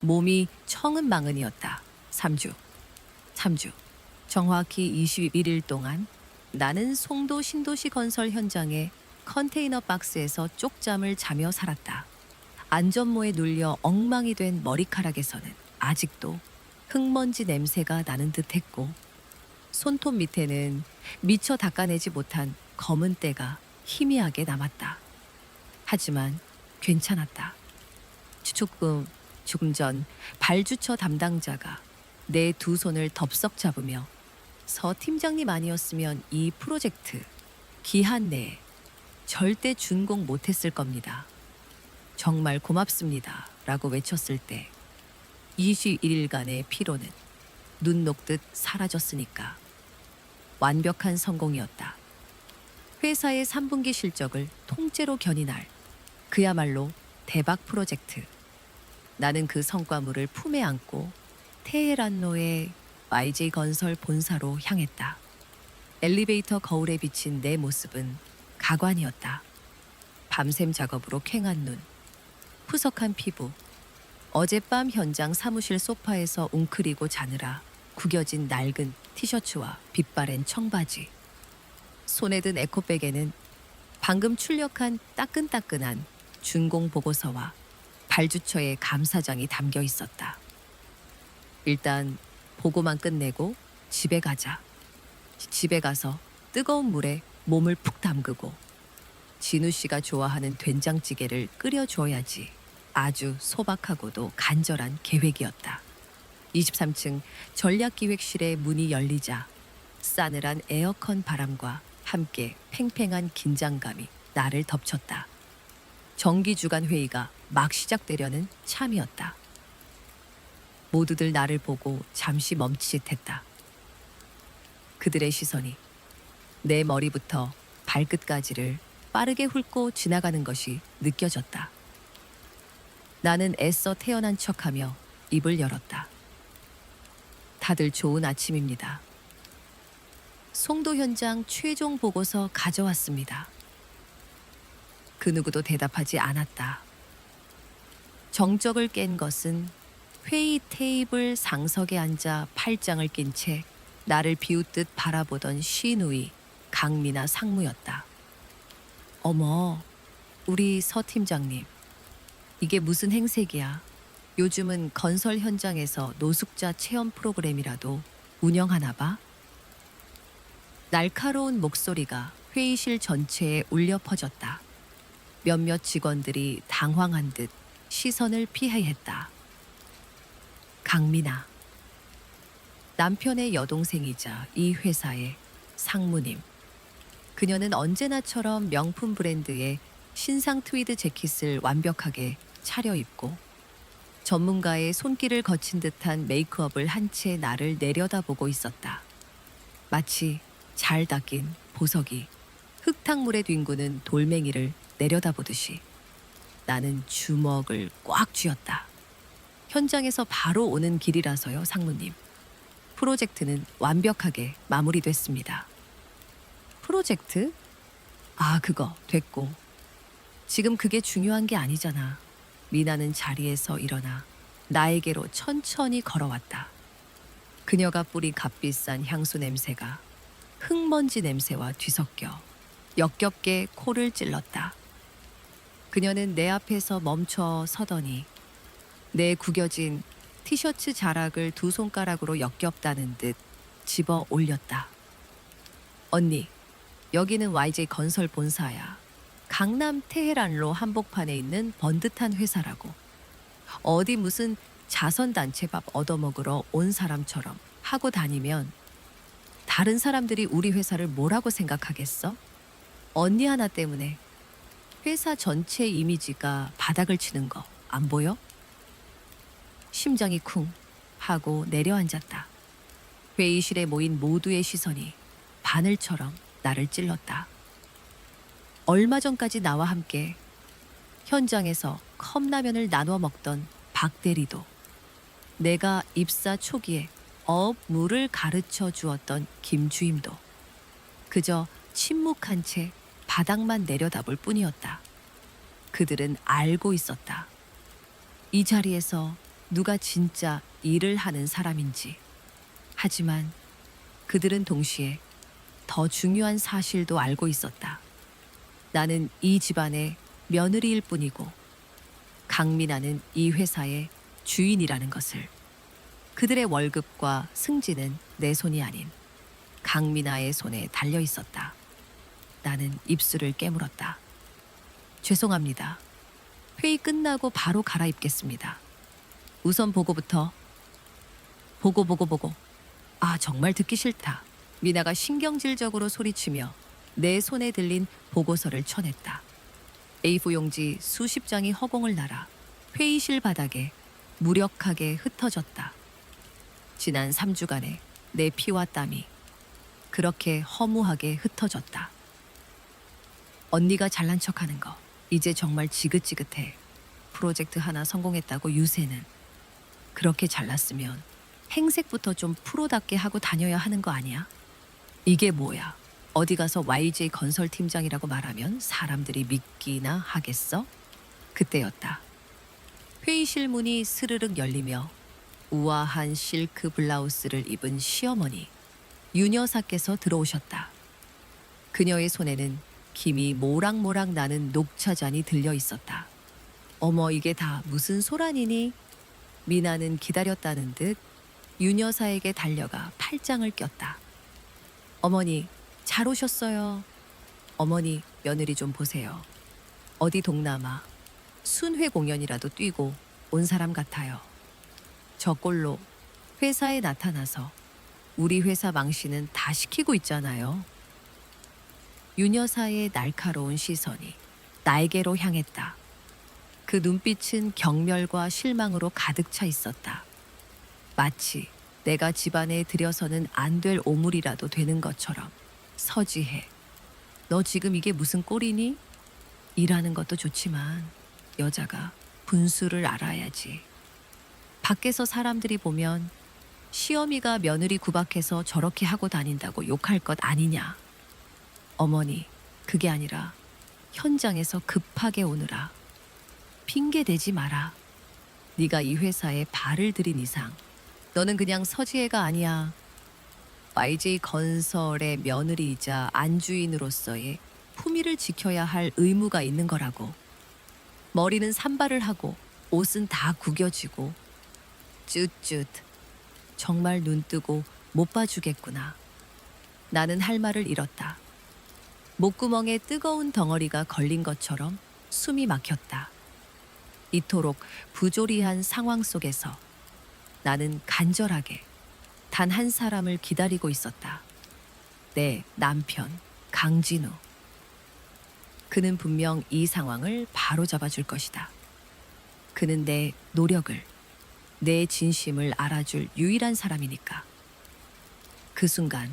몸이 청은망은이었다. 3주. 3주. 정확히 21일 동안 나는 송도 신도시 건설 현장의 컨테이너 박스에서 쪽잠을 자며 살았다. 안전모에 눌려 엉망이 된 머리카락에서는 아직도 흙먼지 냄새가 나는 듯했고, 손톱 밑에는 미처 닦아내지 못한 검은 때가 희미하게 남았다. 하지만 괜찮았다. 조금 전 발주처 담당자가 내 두 손을 덥석 잡으며 서 팀장님 아니었으면 이 프로젝트 기한 내에 절대 준공 못했을 겁니다. 정말 고맙습니다. 라고 외쳤을 때 21일간의 피로는 눈 녹듯 사라졌으니까. 완벽한 성공이었다. 회사의 3분기 실적을 통째로 견인할 그야말로 대박 프로젝트. 나는 그 성과물을 품에 안고 테헤란로의 YJ 건설 본사로 향했다. 엘리베이터 거울에 비친 내 모습은 가관이었다. 밤샘 작업으로 퀭한 눈, 푸석한 피부, 어젯밤 현장 사무실 소파에서 웅크리고 자느라 구겨진 낡은 티셔츠와 빛바랜 청바지. 손에 든 에코백에는 방금 출력한 따끈따끈한 준공 보고서와 발주처의 감사장이 담겨 있었다. 일단 보고만 끝내고 집에 가자. 집에 가서 뜨거운 물에 몸을 푹 담그고 진우 씨가 좋아하는 된장찌개를 끓여줘야지. 아주 소박하고도 간절한 계획이었다. 23층 전략기획실의 문이 열리자 싸늘한 에어컨 바람과 함께 팽팽한 긴장감이 나를 덮쳤다. 정기주간 회의가 막 시작되려는 참이었다. 모두들 나를 보고 잠시 멈칫했다. 그들의 시선이 내 머리부터 발끝까지를 빠르게 훑고 지나가는 것이 느껴졌다. 나는 애써 태어난 척하며 입을 열었다. 다들 좋은 아침입니다. 송도 현장 최종 보고서 가져왔습니다. 그 누구도 대답하지 않았다. 정적을 깬 것은 회의 테이블 상석에 앉아 팔짱을 낀 채 나를 비웃듯 바라보던 시누이 강미나 상무였다. 어머, 우리 서 팀장님. 이게 무슨 행색이야. 요즘은 건설 현장에서 노숙자 체험 프로그램이라도 운영하나 봐? 날카로운 목소리가 회의실 전체에 울려 퍼졌다. 몇몇 직원들이 당황한 듯 시선을 피해야 했다. 강민아. 남편의 여동생이자 이 회사의 상무님. 그녀는 언제나처럼 명품 브랜드의 신상 트위드 재킷을 완벽하게 차려입고 전문가의 손길을 거친 듯한 메이크업을 한 채 나를 내려다보고 있었다. 마치 잘 닦인 보석이 흙탕물에 뒹구는 돌멩이를 내려다보듯이. 나는 주먹을 꽉 쥐었다. 현장에서 바로 오는 길이라서요, 상무님. 프로젝트는 완벽하게 마무리됐습니다. 프로젝트? 아, 그거 됐고. 지금 그게 중요한 게 아니잖아. 미나는 자리에서 일어나 나에게로 천천히 걸어왔다. 그녀가 뿌린 값비싼 향수 냄새가 흙먼지 냄새와 뒤섞여 역겹게 코를 찔렀다. 그녀는 내 앞에서 멈춰 서더니 내 구겨진 티셔츠 자락을 두 손가락으로 역겹다는 듯 집어 올렸다. 언니, 여기는 YJ 건설 본사야. 강남 테헤란로 한복판에 있는 번듯한 회사라고. 어디 무슨 자선단체 밥 얻어먹으러 온 사람처럼 하고 다니면 다른 사람들이 우리 회사를 뭐라고 생각하겠어? 언니 하나 때문에 회사 전체 이미지가 바닥을 치는 거 안 보여? 심장이 쿵 하고 내려앉았다. 회의실에 모인 모두의 시선이 바늘처럼 나를 찔렀다. 얼마 전까지 나와 함께 현장에서 컵라면을 나눠 먹던 박 대리도, 내가 입사 초기에 업무를 가르쳐 주었던 김 주임도 그저 침묵한 채 바닥만 내려다볼 뿐이었다. 그들은 알고 있었다. 이 자리에서 누가 진짜 일을 하는 사람인지. 하지만 그들은 동시에 더 중요한 사실도 알고 있었다. 나는 이 집안의 며느리일 뿐이고 강민아는 이 회사의 주인이라는 것을. 그들의 월급과 승진은 내 손이 아닌 강민아의 손에 달려 있었다. 나는 입술을 깨물었다. 죄송합니다. 회의 끝나고 바로 갈아입겠습니다. 우선 보고부터. 보고. 아, 정말 듣기 싫다. 미나가 신경질적으로 소리치며 내 손에 들린 보고서를 쳐냈다. A4 용지 수십 장이 허공을 날아 회의실 바닥에 무력하게 흩어졌다. 지난 3주간의 내 피와 땀이 그렇게 허무하게 흩어졌다. 언니가 잘난 척하는 거 이제 정말 지긋지긋해. 프로젝트 하나 성공했다고 유세는. 그렇게 잘났으면 행색부터 좀 프로답게 하고 다녀야 하는 거 아니야? 이게 뭐야? 어디 가서 YJ 건설 팀장이라고 말하면 사람들이 믿기나 하겠어? 그때였다. 회의실 문이 스르륵 열리며 우아한 실크 블라우스를 입은 시어머니 윤 여사께서 들어오셨다. 그녀의 손에는 김이 모락모락 나는 녹차잔이 들려 있었다. 어머, 이게 다 무슨 소란이니? 미나는 기다렸다는 듯 윤 여사에게 달려가 팔짱을 꼈다. 어머니, 잘 오셨어요. 어머니, 며느리 좀 보세요. 어디 동남아 순회 공연이라도 뛰고 온 사람 같아요. 저 꼴로 회사에 나타나서 우리 회사 망신은 다 시키고 있잖아요. 윤 여사의 날카로운 시선이 나에게로 향했다. 그 눈빛은 경멸과 실망으로 가득 차 있었다. 마치 내가 집안에 들여서는 안 될 오물이라도 되는 것처럼. 서지혜, 너 지금 이게 무슨 꼴이니? 일하는 것도 좋지만 여자가 분수를 알아야지. 밖에서 사람들이 보면 시어미가 며느리 구박해서 저렇게 하고 다닌다고 욕할 것 아니냐. 어머니, 그게 아니라 현장에서 급하게 오느라 핑계 대지 마라. 네가 이 회사에 발을 들인 이상 너는 그냥 서지혜가 아니야. YJ 건설의 며느리이자 안주인으로서의 품위를 지켜야 할 의무가 있는 거라고. 머리는 산발을 하고 옷은 다 구겨지고 쯧쯧. 정말 눈뜨고 못 봐주겠구나. 나는 할 말을 잃었다. 목구멍에 뜨거운 덩어리가 걸린 것처럼 숨이 막혔다. 이토록 부조리한 상황 속에서 나는 간절하게 단 한 사람을 기다리고 있었다. 내 남편, 강진우. 그는 분명 이 상황을 바로잡아 줄 것이다. 그는 내 노력을, 내 진심을 알아줄 유일한 사람이니까. 그 순간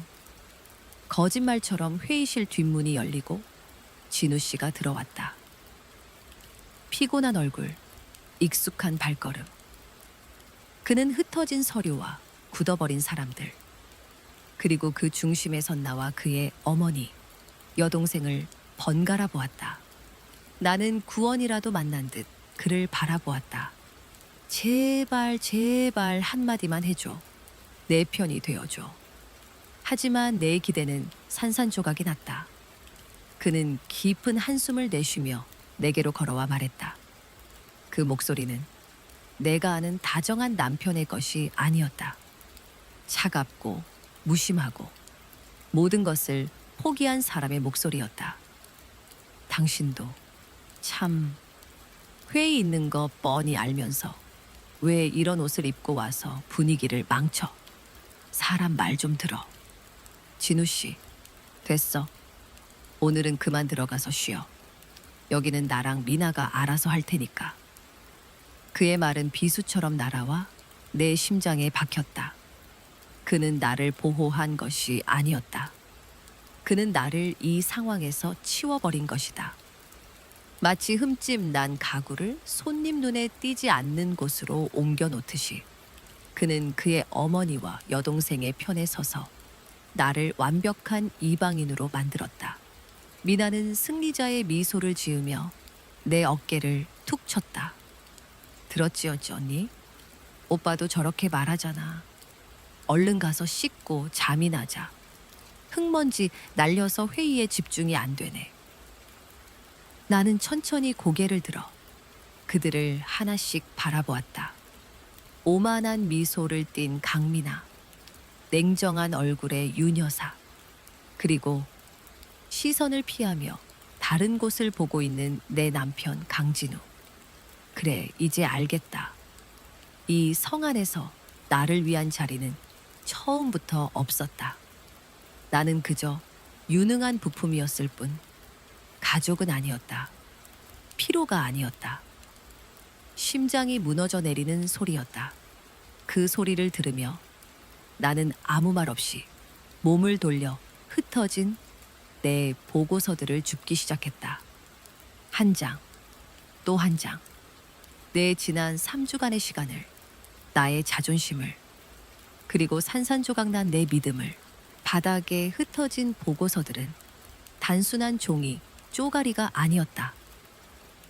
거짓말처럼 회의실 뒷문이 열리고 진우 씨가 들어왔다. 피곤한 얼굴, 익숙한 발걸음. 그는 흩어진 서류와 굳어버린 사람들, 그리고 그 중심에 선 나와 그의 어머니, 여동생을 번갈아 보았다. 나는 구원이라도 만난 듯 그를 바라보았다. 제발 제발 한마디만 해줘. 내 편이 되어줘. 하지만 내 기대는 산산조각이 났다. 그는 깊은 한숨을 내쉬며 내게로 걸어와 말했다. 그 목소리는 내가 아는 다정한 남편의 것이 아니었다. 차갑고 무심하고 모든 것을 포기한 사람의 목소리였다. 당신도 참 회의 있는 거 뻔히 알면서 왜 이런 옷을 입고 와서 분위기를 망쳐. 사람 말 좀 들어. 진우 씨, 됐어. 오늘은 그만 들어가서 쉬어. 여기는 나랑 미나가 알아서 할 테니까. 그의 말은 비수처럼 날아와 내 심장에 박혔다. 그는 나를 보호한 것이 아니었다. 그는 나를 이 상황에서 치워버린 것이다. 마치 흠집 난 가구를 손님 눈에 띄지 않는 곳으로 옮겨놓듯이 그는 그의 어머니와 여동생의 편에 서서 나를 완벽한 이방인으로 만들었다. 미나는 승리자의 미소를 지으며 내 어깨를 툭 쳤다. 들었지, 언니? 오빠도 저렇게 말하잖아. 얼른 가서 씻고 잠이나 자. 흙먼지 날려서 회의에 집중이 안 되네. 나는 천천히 고개를 들어 그들을 하나씩 바라보았다. 오만한 미소를 띤 강민아, 냉정한 얼굴의 윤여사, 그리고 시선을 피하며 다른 곳을 보고 있는 내 남편 강진우. 그래, 이제 알겠다. 이 성 안에서 나를 위한 자리는 처음부터 없었다. 나는 그저 유능한 부품이었을 뿐 가족은 아니었다. 피로가 아니었다. 심장이 무너져 내리는 소리였다. 그 소리를 들으며 나는 아무 말 없이 몸을 돌려 흩어진 내 보고서들을 줍기 시작했다. 한 장, 또 한 장. 내 지난 3주간의 시간을, 나의 자존심을, 그리고 산산조각난 내 믿음을. 바닥에 흩어진 보고서들은 단순한 종이, 쪼가리가 아니었다.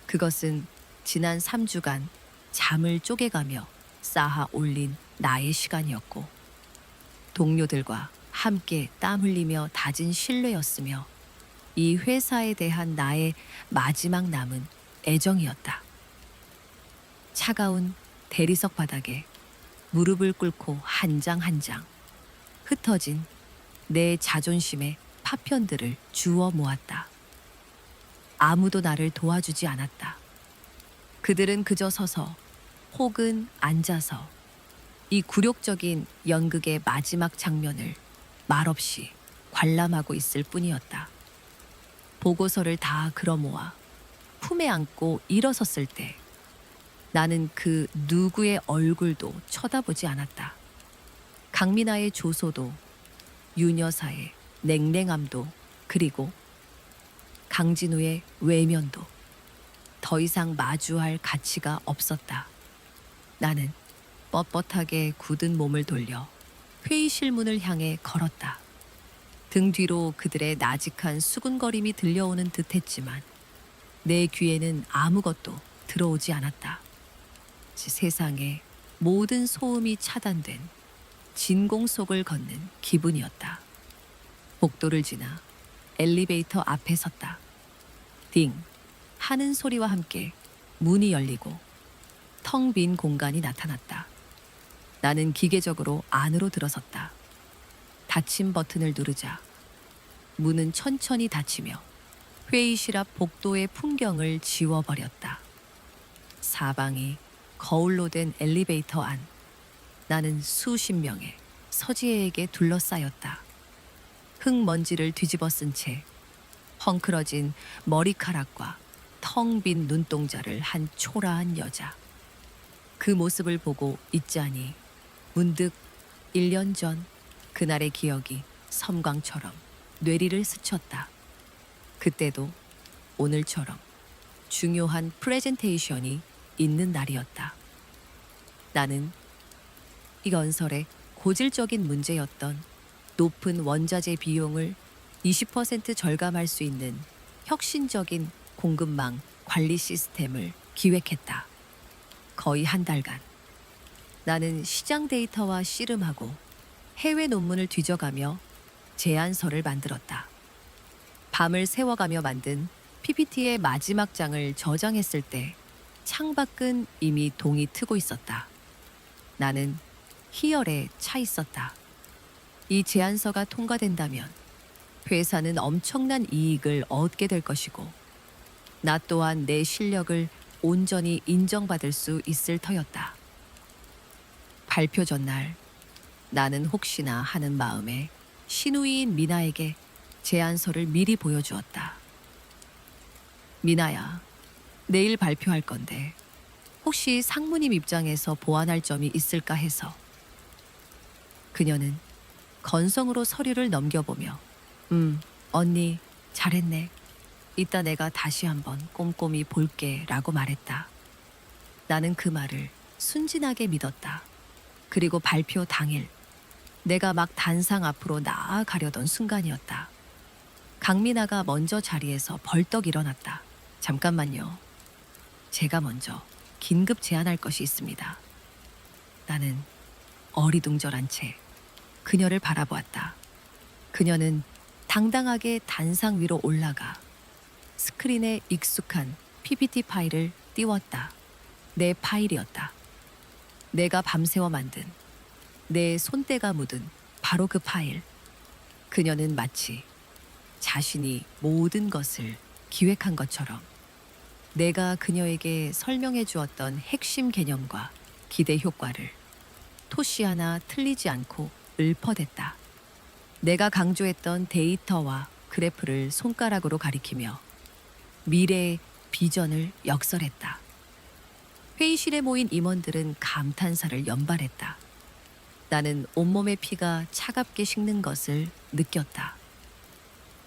그것은 지난 3주간 잠을 쪼개가며 쌓아 올린 나의 시간이었고, 동료들과 함께 땀 흘리며 다진 신뢰였으며, 이 회사에 대한 나의 마지막 남은 애정이었다. 차가운 대리석 바닥에 무릎을 꿇고 한 장 한 장 흩어진 내 자존심의 파편들을 주워 모았다. 아무도 나를 도와주지 않았다. 그들은 그저 서서 혹은 앉아서 이 굴욕적인 연극의 마지막 장면을 말없이 관람하고 있을 뿐이었다. 보고서를 다 끌어모아 품에 안고 일어섰을 때 나는 그 누구의 얼굴도 쳐다보지 않았다. 강민아의 조소도, 윤여사의 냉랭함도, 그리고 강진우의 외면도 더 이상 마주할 가치가 없었다. 나는 뻣뻣하게 굳은 몸을 돌려 회의실 문을 향해 걸었다. 등 뒤로 그들의 나직한 수군거림이 들려오는 듯했지만 내 귀에는 아무것도 들어오지 않았다. 세상의 모든 소음이 차단된 진공 속을 걷는 기분이었다. 복도를 지나 엘리베이터 앞에 섰다. 딩 하는 소리와 함께 문이 열리고 텅 빈 공간이 나타났다. 나는 기계적으로 안으로 들어섰다. 닫힘 버튼을 누르자 문은 천천히 닫히며 회의실 앞 복도의 풍경을 지워버렸다. 사방이 거울로 된 엘리베이터 안. 나는 수십 명의 서지혜에게 둘러싸였다. 흙먼지를 뒤집어 쓴 채 헝클어진 머리카락과 텅 빈 눈동자를 한 초라한 여자. 그 모습을 보고 있자니 문득 1년 전 그날의 기억이 섬광처럼 뇌리를 스쳤다. 그때도 오늘처럼 중요한 프레젠테이션이 있는 날이었다. 나는 이 건설의 고질적인 문제였던 높은 원자재 비용을 20% 절감할 수 있는 혁신적인 공급망 관리 시스템을 기획했다. 거의 한 달간 나는 시장 데이터와 씨름하고 해외 논문을 뒤져가며 제안서를 만들었다. 밤을 새워가며 만든 PPT의 마지막 장을 저장했을 때 창밖은 이미 동이 트고 있었다. 나는 희열에 차 있었다. 이 제안서가 통과된다면 회사는 엄청난 이익을 얻게 될 것이고 나 또한 내 실력을 온전히 인정받을 수 있을 터였다. 발표 전날 나는 혹시나 하는 마음에 시누이인 미나에게 제안서를 미리 보여주었다. 미나야, 내일 발표할 건데 혹시 상무님 입장에서 보완할 점이 있을까 해서. 그녀는 건성으로 서류를 넘겨보며 언니 잘했네. 이따 내가 다시 한번 꼼꼼히 볼게 라고 말했다. 나는 그 말을 순진하게 믿었다. 그리고 발표 당일 내가 막 단상 앞으로 나아가려던 순간이었다. 강민아가 먼저 자리에서 벌떡 일어났다. 잠깐만요. 제가 먼저 긴급 제안할 것이 있습니다. 나는 어리둥절한 채 그녀를 바라보았다. 그녀는 당당하게 단상 위로 올라가 스크린에 익숙한 PPT 파일을 띄웠다. 내 파일이었다. 내가 밤새워 만든, 내 손때가 묻은 바로 그 파일. 그녀는 마치 자신이 모든 것을 기획한 것처럼 내가 그녀에게 설명해 주었던 핵심 개념과 기대 효과를 토시 하나 틀리지 않고 읊어댔다. 내가 강조했던 데이터와 그래프를 손가락으로 가리키며 미래의 비전을 역설했다. 회의실에 모인 임원들은 감탄사를 연발했다. 나는 온몸의 피가 차갑게 식는 것을 느꼈다.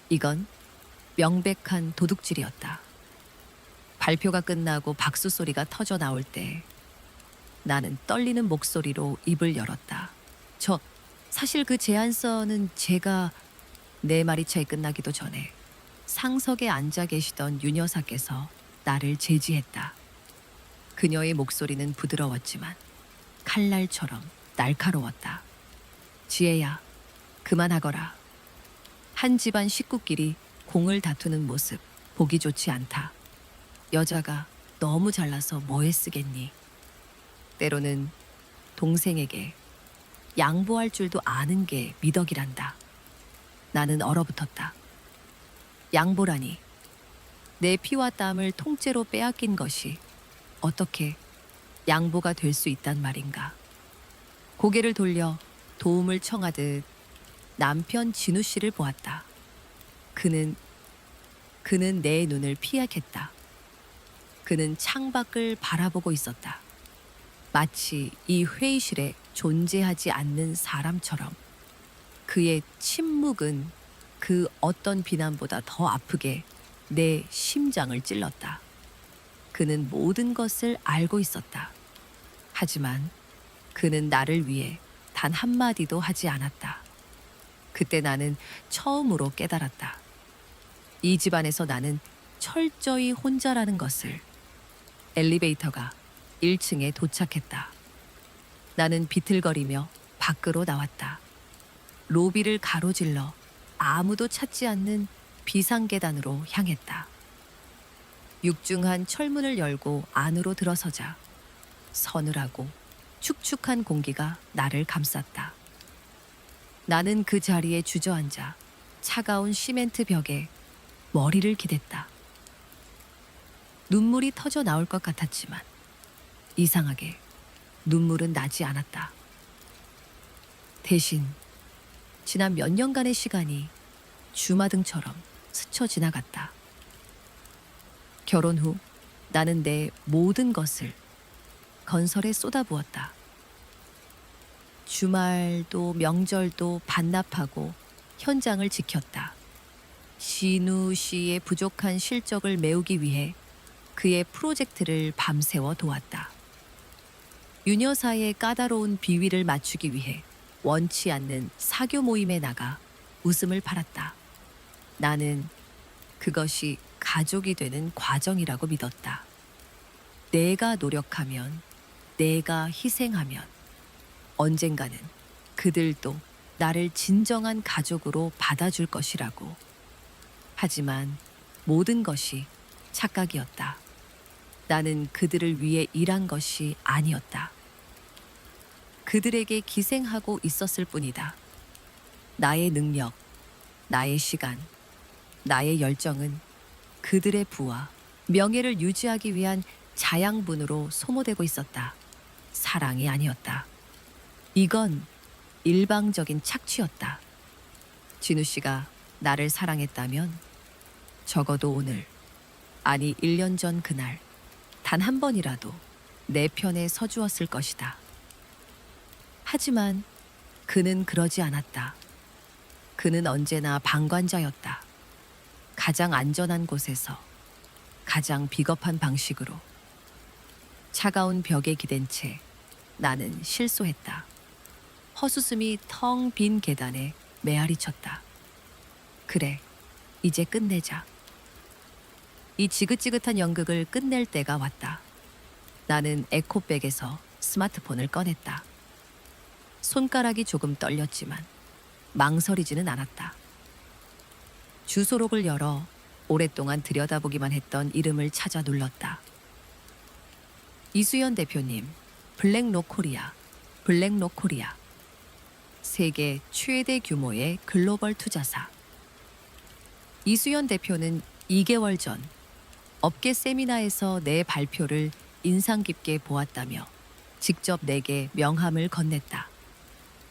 이건 명백한 도둑질이었다. 발표가 끝나고 박수 소리가 터져 나올 때 나는 떨리는 목소리로 입을 열었다. 사실 그 제안서는 제가 내 말이 채 끝나기도 전에 상석에 앉아 계시던 윤 여사께서 나를 제지했다. 그녀의 목소리는 부드러웠지만 칼날처럼 날카로웠다. 지혜야, 그만하거라. 한 집안 식구끼리 공을 다투는 모습 보기 좋지 않다. 여자가 너무 잘나서 뭐에 쓰겠니? 때로는 동생에게 양보할 줄도 아는 게 미덕이란다. 나는 얼어붙었다. 양보라니. 내 피와 땀을 통째로 빼앗긴 것이 어떻게 양보가 될 수 있단 말인가. 고개를 돌려 도움을 청하듯 남편 진우 씨를 보았다. 그는 내 눈을 피하겠다. 그는 창밖을 바라보고 있었다. 마치 이 회의실에 존재하지 않는 사람처럼. 그의 침묵은 그 어떤 비난보다 더 아프게 내 심장을 찔렀다. 그는 모든 것을 알고 있었다. 하지만 그는 나를 위해 단 한마디도 하지 않았다. 그때 나는 처음으로 깨달았다. 이 집안에서 나는 철저히 혼자라는 것을. 엘리베이터가 1층에 도착했다. 나는 비틀거리며 밖으로 나왔다. 로비를 가로질러 아무도 찾지 않는 비상계단으로 향했다. 육중한 철문을 열고 안으로 들어서자 서늘하고 축축한 공기가 나를 감쌌다. 나는 그 자리에 주저앉아 차가운 시멘트 벽에 머리를 기댔다. 눈물이 터져 나올 것 같았지만 이상하게 눈물은 나지 않았다. 대신 지난 몇 년간의 시간이 주마등처럼 스쳐 지나갔다. 결혼 후 나는 내 모든 것을 건설에 쏟아부었다. 주말도 명절도 반납하고 현장을 지켰다. 진우 씨의 부족한 실적을 메우기 위해 그의 프로젝트를 밤새워 도왔다. 윤 여사의 까다로운 비위를 맞추기 위해 원치 않는 사교 모임에 나가 웃음을 팔았다. 나는 그것이 가족이 되는 과정이라고 믿었다. 내가 노력하면, 내가 희생하면 언젠가는 그들도 나를 진정한 가족으로 받아줄 것이라고. 하지만 모든 것이 착각이었다. 나는 그들을 위해 일한 것이 아니었다. 그들에게 기생하고 있었을 뿐이다. 나의 능력, 나의 시간, 나의 열정은 그들의 부와 명예를 유지하기 위한 자양분으로 소모되고 있었다. 사랑이 아니었다. 이건 일방적인 착취였다. 진우 씨가 나를 사랑했다면 적어도 오늘, 아니 1년 전 그날 단 한 번이라도 내 편에 서주었을 것이다. 하지만 그는 그러지 않았다. 그는 언제나 방관자였다. 가장 안전한 곳에서 가장 비겁한 방식으로. 차가운 벽에 기댄 채 나는 실소했다. 허수음이 텅 빈 계단에 메아리 쳤다. 그래, 이제 끝내자. 이 지긋지긋한 연극을 끝낼 때가 왔다. 나는 에코백에서 스마트폰을 꺼냈다. 손가락이 조금 떨렸지만 망설이지는 않았다. 주소록을 열어 오랫동안 들여다보기만 했던 이름을 찾아 눌렀다. 이수연 대표님, 블랙록 코리아, 블랙록 코리아. 세계 최대 규모의 글로벌 투자사. 이수연 대표는 2개월 전 업계 세미나에서 내 발표를 인상 깊게 보았다며 직접 내게 명함을 건넸다.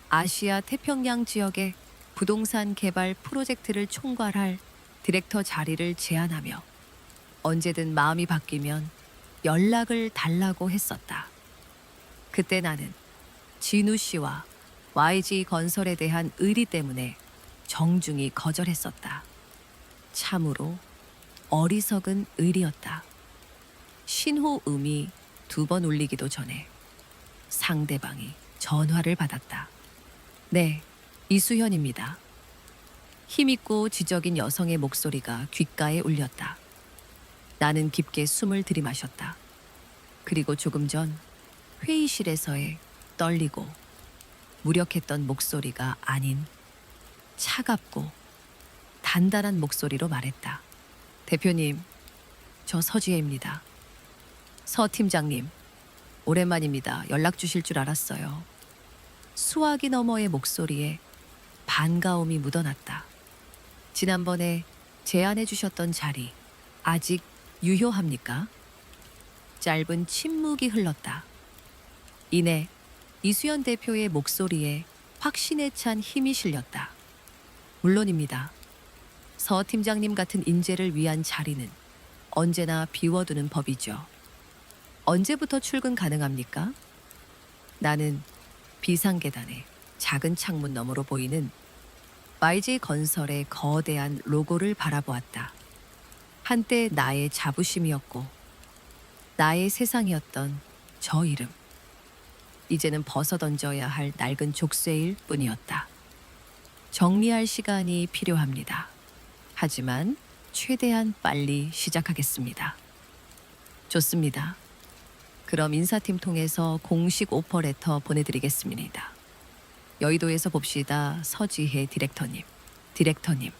아시아 태평양 지역의 부동산 개발 프로젝트를 총괄할 디렉터 자리를 제안하며 언제든 마음이 바뀌면 연락을 달라고 했었다. 그때 나는 진우 씨와 YG 건설에 대한 의리 때문에 정중히 거절했었다. 참으로 어리석은 의리였다. 신호음이 2번 울리기도 전에 상대방이 전화를 받았다. 네, 이수현입니다. 힘있고 지적인 여성의 목소리가 귓가에 울렸다. 나는 깊게 숨을 들이마셨다. 그리고 조금 전 회의실에서의 떨리고 무력했던 목소리가 아닌 차갑고 단단한 목소리로 말했다. 대표님, 저 서지혜입니다. 서 팀장님, 오랜만입니다. 연락 주실 줄 알았어요. 수화기 너머의 목소리에 반가움이 묻어났다. 지난번에 제안해 주셨던 자리 아직 유효합니까? 짧은 침묵이 흘렀다. 이내 이수연 대표의 목소리에 확신에 찬 힘이 실렸다. 물론입니다. 서 팀장님 같은 인재를 위한 자리는 언제나 비워두는 법이죠. 언제부터 출근 가능합니까? 나는 비상계단의 작은 창문 너머로 보이는 YG 건설의 거대한 로고를 바라보았다. 한때 나의 자부심이었고 나의 세상이었던 저 이름. 이제는 벗어던져야 할 낡은 족쇄일 뿐이었다. 정리할 시간이 필요합니다. 하지만 최대한 빨리 시작하겠습니다. 좋습니다. 그럼 인사팀 통해서 공식 오퍼레터 보내드리겠습니다. 여의도에서 봅시다. 서지혜 디렉터님. 디렉터님.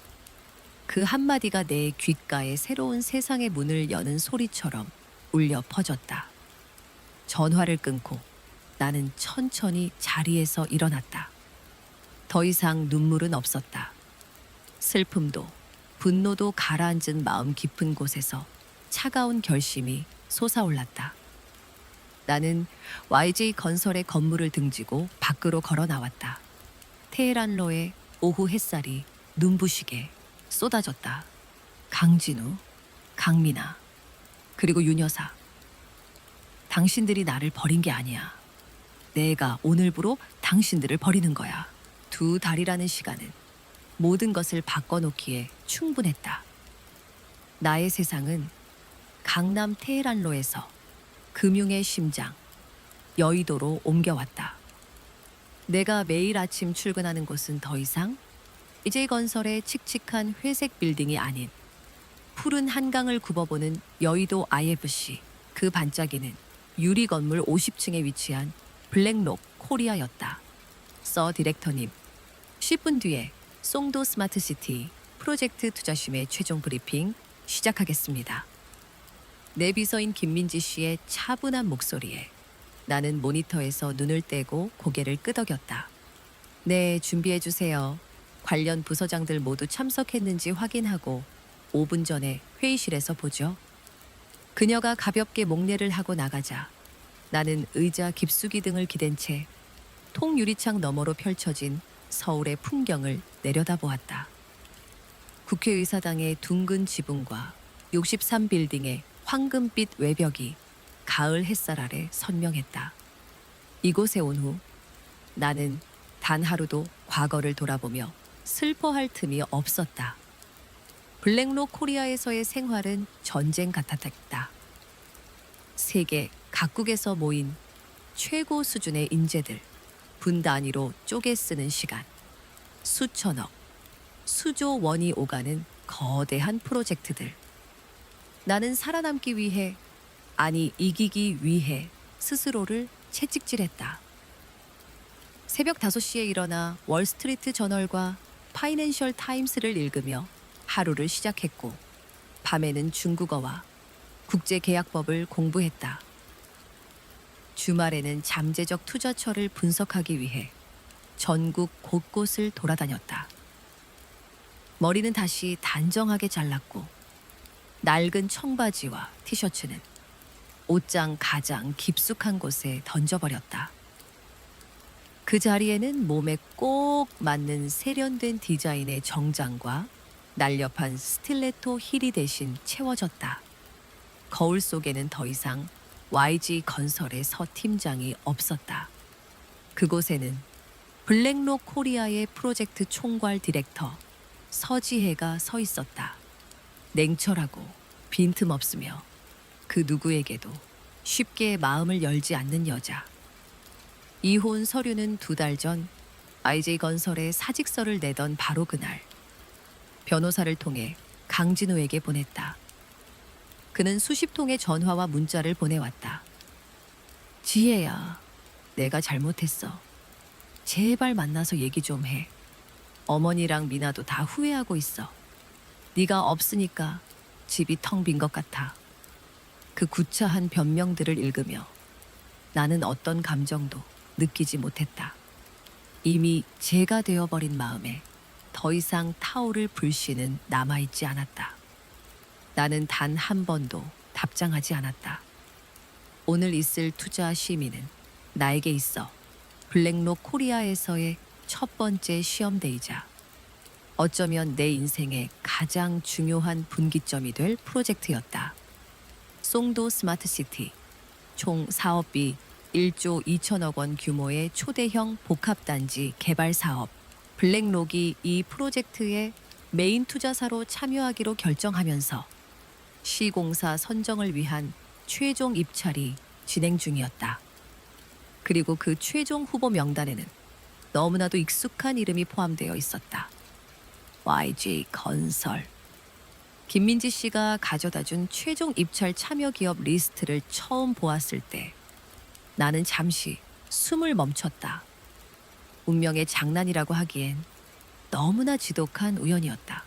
그 한마디가 내 귓가에 새로운 세상의 문을 여는 소리처럼 울려 퍼졌다. 전화를 끊고 나는 천천히 자리에서 일어났다. 더 이상 눈물은 없었다. 슬픔도 분노도 가라앉은 마음 깊은 곳에서 차가운 결심이 솟아올랐다. 나는 YG 건설의 건물을 등지고 밖으로 걸어 나왔다. 테헤란로의 오후 햇살이 눈부시게 쏟아졌다. 강진우, 강민아, 그리고 윤 여사. 당신들이 나를 버린 게 아니야. 내가 오늘부로 당신들을 버리는 거야. 2달이라는 시간은 모든 것을 바꿔놓기에 충분했다. 나의 세상은 강남 테헤란로에서 금융의 심장, 여의도로 옮겨왔다. 내가 매일 아침 출근하는 곳은 더 이상 YG건설의 칙칙한 회색 빌딩이 아닌 푸른 한강을 굽어보는 여의도 IFC, 그 반짝이는 유리 건물 50층에 위치한 블랙록 코리아였다. 서 디렉터님, 10분 뒤에 송도 스마트시티 프로젝트 투자심의 최종 브리핑 시작하겠습니다. 내 비서인 김민지 씨의 차분한 목소리에 나는 모니터에서 눈을 떼고 고개를 끄덕였다. 네, 준비해 주세요. 관련 부서장들 모두 참석했는지 확인하고 5분 전에 회의실에서 보죠. 그녀가 가볍게 목례를 하고 나가자 나는 의자 깊숙이 등을 기댄 채 통유리창 너머로 펼쳐진 서울의 풍경을 내려다보았다. 국회의사당의 둥근 지붕과 63빌딩의 황금빛 외벽이 가을 햇살 아래 선명했다. 이곳에 온 후 나는 단 하루도 과거를 돌아보며 슬퍼할 틈이 없었다. 블랙록 코리아에서의 생활은 전쟁 같았다. 세계 각국에서 모인 최고 수준의 인재들, 분 단위로 쪼개 쓰는 시간, 수천억, 수조 원이 오가는 거대한 프로젝트들. 나는 살아남기 위해, 아니 이기기 위해 스스로를 채찍질했다. 새벽 5시에 일어나 월스트리트 저널과 파이낸셜 타임스를 읽으며 하루를 시작했고, 밤에는 중국어와 국제계약법을 공부했다. 주말에는 잠재적 투자처를 분석하기 위해 전국 곳곳을 돌아다녔다. 머리는 다시 단정하게 잘랐고, 낡은 청바지와 티셔츠는 옷장 가장 깊숙한 곳에 던져버렸다. 그 자리에는 몸에 꼭 맞는 세련된 디자인의 정장과 날렵한 스틸레토 힐이 대신 채워졌다. 거울 속에는 더 이상 YG 건설의 서 팀장이 없었다. 그곳에는 블랙록 코리아의 프로젝트 총괄 디렉터 서지혜가 서 있었다. 냉철하고 빈틈없으며 그 누구에게도 쉽게 마음을 열지 않는 여자. 이혼 서류는 2달 전 IJ건설에 사직서를 내던 바로 그날 변호사를 통해 강진호에게 보냈다. 그는 수십 통의 전화와 문자를 보내왔다. 지혜야, 내가 잘못했어. 제발 만나서 얘기 좀 해. 어머니랑 미나도 다 후회하고 있어. 네가 없으니까 집이 텅 빈 것 같아. 그 구차한 변명들을 읽으며 나는 어떤 감정도 느끼지 못했다. 이미 죄가 되어버린 마음에 더 이상 타오를 불씨는 남아있지 않았다. 나는 단 한 번도 답장하지 않았다. 오늘 있을 투자 심의는 나에게 있어 블랙록 코리아에서의 첫 번째 시험대이자 어쩌면 내 인생의 가장 중요한 분기점이 될 프로젝트였다. 송도 스마트시티, 총 사업비 1조 2천억 원 규모의 초대형 복합단지 개발 사업. 블랙록이 이 프로젝트의 메인 투자사로 참여하기로 결정하면서 시공사 선정을 위한 최종 입찰이 진행 중이었다. 그리고 그 최종 후보 명단에는 너무나도 익숙한 이름이 포함되어 있었다. YG 건설. 김민지 씨가 가져다준 최종 입찰 참여 기업 리스트를 처음 보았을 때 나는 잠시 숨을 멈췄다. 운명의 장난이라고 하기엔 너무나 지독한 우연이었다.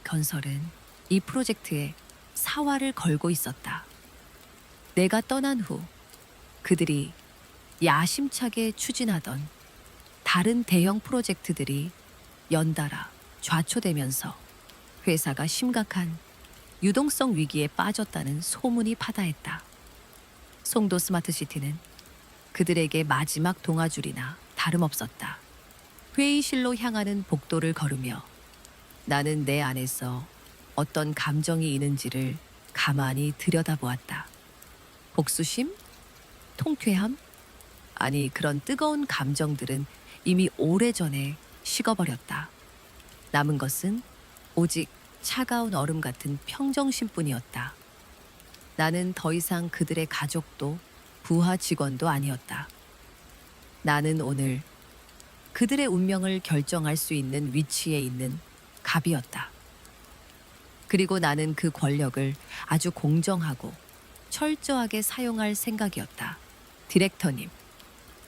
건설은 이 프로젝트에 사활을 걸고 있었다. 내가 떠난 후 그들이 야심차게 추진하던 다른 대형 프로젝트들이 연달아 좌초되면서 회사가 심각한 유동성 위기에 빠졌다는 소문이 파다했다. 송도 스마트시티는 그들에게 마지막 동아줄이나 다름없었다. 회의실로 향하는 복도를 걸으며 나는 내 안에서 어떤 감정이 있는지를 가만히 들여다보았다. 복수심? 통쾌함? 아니, 그런 뜨거운 감정들은 이미 오래전에 식어버렸다. 남은 것은 오직 차가운 얼음 같은 평정심뿐이었다. 나는 더 이상 그들의 가족도 부하 직원도 아니었다. 나는 오늘 그들의 운명을 결정할 수 있는 위치에 있는 갑이었다. 그리고 나는 그 권력을 아주 공정하고 철저하게 사용할 생각이었다. 디렉터님,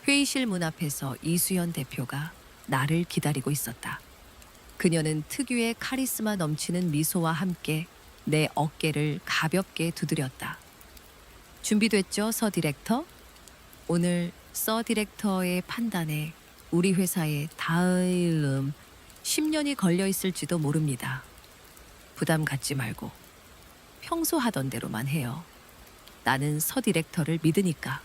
회의실 문 앞에서 이수연 대표가 나를 기다리고 있었다. 그녀는 특유의 카리스마 넘치는 미소와 함께 내 어깨를 가볍게 두드렸다. 준비됐죠, 서 디렉터? 오늘 서 디렉터의 판단에 우리 회사의 다음 10년이 걸려 있을지도 모릅니다. 부담 갖지 말고 평소 하던 대로만 해요. 나는 서 디렉터를 믿으니까.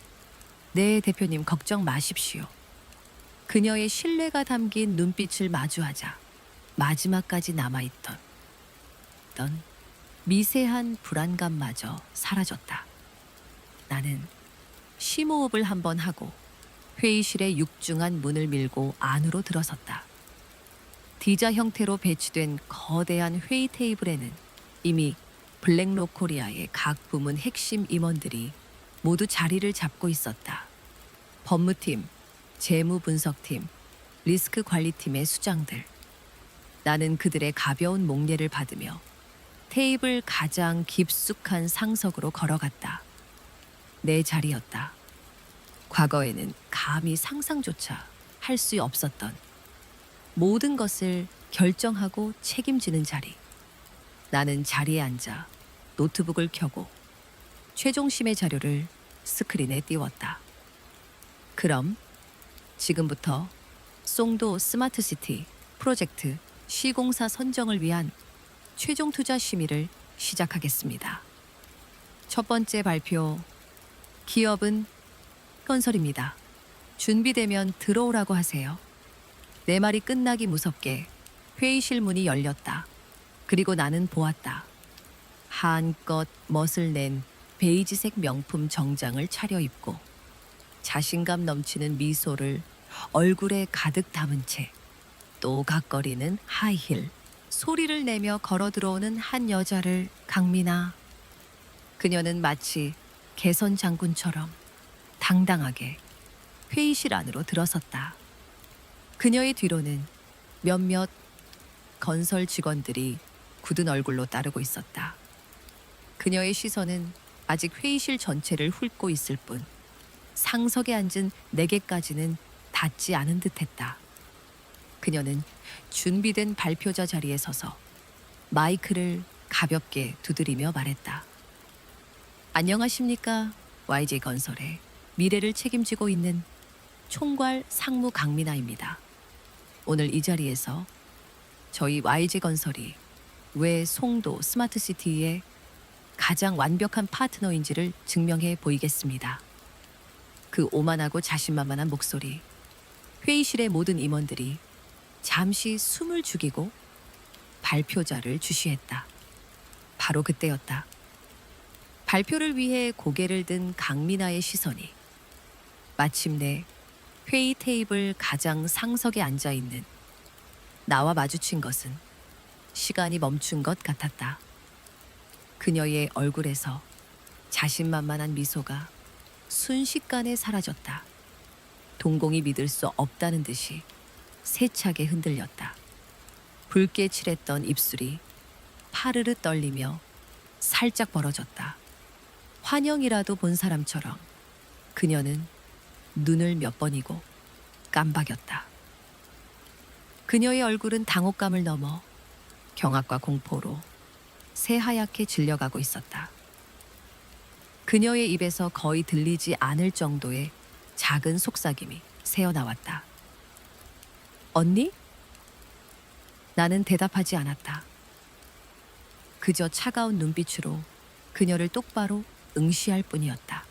네, 대표님 걱정 마십시오. 그녀의 신뢰가 담긴 눈빛을 마주하자 마지막까지 남아있던 미세한 불안감마저 사라졌다. 나는 심호흡을 한번 하고 회의실의 육중한 문을 밀고 안으로 들어섰다. D자 형태로 배치된 거대한 회의 테이블에는 이미 블랙록 코리아의 각 부문 핵심 임원들이 모두 자리를 잡고 있었다. 법무팀, 재무분석팀, 리스크 관리팀의 수장들. 나는 그들의 가벼운 목례를 받으며 테이블 가장 깊숙한 상석으로 걸어갔다. 내 자리였다. 과거에는 감히 상상조차 할 수 없었던 모든 것을 결정하고 책임지는 자리. 나는 자리에 앉아 노트북을 켜고 최종심의 자료를 스크린에 띄웠다. 그럼 지금부터 송도 스마트시티 프로젝트 시공사 선정을 위한 최종 투자 심의를 시작하겠습니다. 첫 번째 발표, 기업은 건설입니다. 준비되면 들어오라고 하세요. 내 말이 끝나기 무섭게 회의실 문이 열렸다. 그리고 나는 보았다. 한껏 멋을 낸 베이지색 명품 정장을 차려입고 자신감 넘치는 미소를 얼굴에 가득 담은 채 또각거리는 하이힐, 소리를 내며 걸어 들어오는 한 여자를 강민아. 그녀는 마치 개선 장군처럼 당당하게 회의실 안으로 들어섰다. 그녀의 뒤로는 몇몇 건설 직원들이 굳은 얼굴로 따르고 있었다. 그녀의 시선은 아직 회의실 전체를 훑고 있을 뿐 상석에 앉은 내게까지는 닿지 않은 듯했다. 그녀는 준비된 발표자 자리에 서서 마이크를 가볍게 두드리며 말했다. 안녕하십니까? YG건설의 미래를 책임지고 있는 총괄 상무 강민아입니다. 오늘 이 자리에서 저희 YG건설이 왜 송도 스마트시티의 가장 완벽한 파트너인지를 증명해 보이겠습니다. 그 오만하고 자신만만한 목소리. 회의실의 모든 임원들이 잠시 숨을 죽이고 발표자를 주시했다. 바로 그때였다. 발표를 위해 고개를 든 강민아의 시선이 마침내 회의 테이블 가장 상석에 앉아 있는 나와 마주친 것은 시간이 멈춘 것 같았다. 그녀의 얼굴에서 자신만만한 미소가 순식간에 사라졌다. 동공이 믿을 수 없다는 듯이 세차게 흔들렸다. 붉게 칠했던 입술이 파르르 떨리며 살짝 벌어졌다. 환영이라도 본 사람처럼 그녀는 눈을 몇 번이고 깜박였다. 그녀의 얼굴은 당혹감을 넘어 경악과 공포로 새하얗게 질려가고 있었다. 그녀의 입에서 거의 들리지 않을 정도의 작은 속삭임이 새어나왔다. 언니? 나는 대답하지 않았다. 그저 차가운 눈빛으로 그녀를 똑바로 응시할 뿐이었다.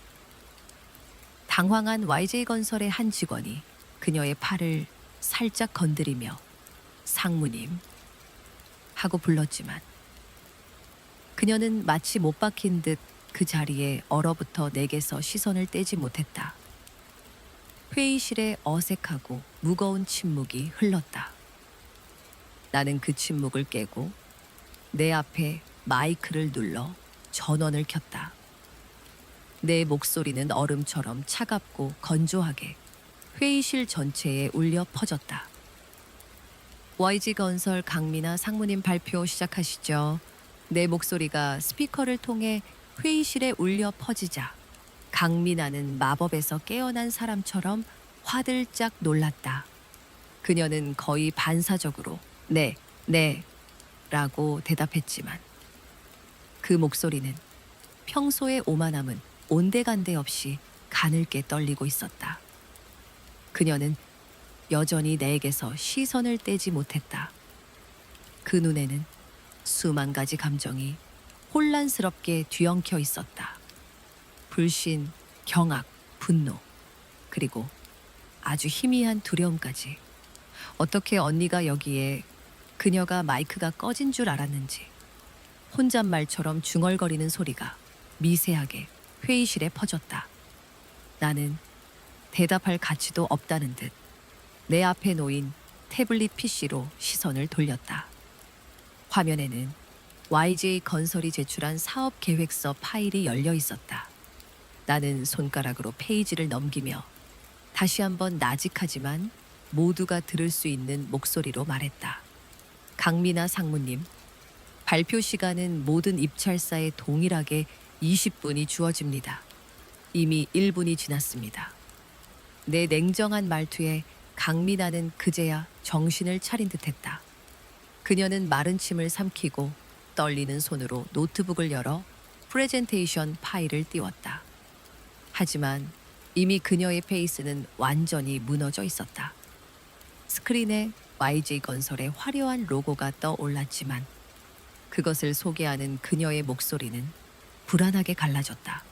당황한 YJ건설의 한 직원이 그녀의 팔을 살짝 건드리며 상무님 하고 불렀지만 그녀는 마치 못 박힌 듯 그 자리에 얼어붙어 내게서 시선을 떼지 못했다. 회의실에 어색하고 무거운 침묵이 흘렀다. 나는 그 침묵을 깨고 내 앞에 마이크를 눌러 전원을 켰다. 내 목소리는 얼음처럼 차갑고 건조하게 회의실 전체에 울려 퍼졌다. YG건설 강민아 상무님 발표 시작하시죠. 내 목소리가 스피커를 통해 회의실에 울려 퍼지자 강민아는 마법에서 깨어난 사람처럼 화들짝 놀랐다. 그녀는 거의 반사적으로 네 라고 대답했지만 그 목소리는 평소의 오만함은 온데간데 없이 가늘게 떨리고 있었다. 그녀는 여전히 내게서 시선을 떼지 못했다. 그 눈에는 수만 가지 감정이 혼란스럽게 뒤엉켜 있었다. 불신, 경악, 분노, 그리고 아주 희미한 두려움까지. 어떻게 언니가 여기에 그녀가 마이크가 꺼진 줄 알았는지 혼잣말처럼 중얼거리는 소리가 미세하게 회의실에 퍼졌다. 나는 대답할 가치도 없다는 듯 내 앞에 놓인 태블릿 PC로 시선을 돌렸다. 화면에는 YG건설이 제출한 사업 계획서 파일이 열려 있었다. 나는 손가락으로 페이지를 넘기며 다시 한번 나직하지만 모두가 들을 수 있는 목소리로 말했다. 강민아 상무님, 발표 시간은 모든 입찰사에 동일하게 20분이 주어집니다. 이미 1분이 지났습니다. 내 냉정한 말투에 강민아는 그제야 정신을 차린 듯했다. 그녀는 마른 침을 삼키고 떨리는 손으로 노트북을 열어 프레젠테이션 파일을 띄웠다. 하지만 이미 그녀의 페이스는 완전히 무너져 있었다. 스크린에 YG건설의 화려한 로고가 떠올랐지만 그것을 소개하는 그녀의 목소리는 불안하게 갈라졌다.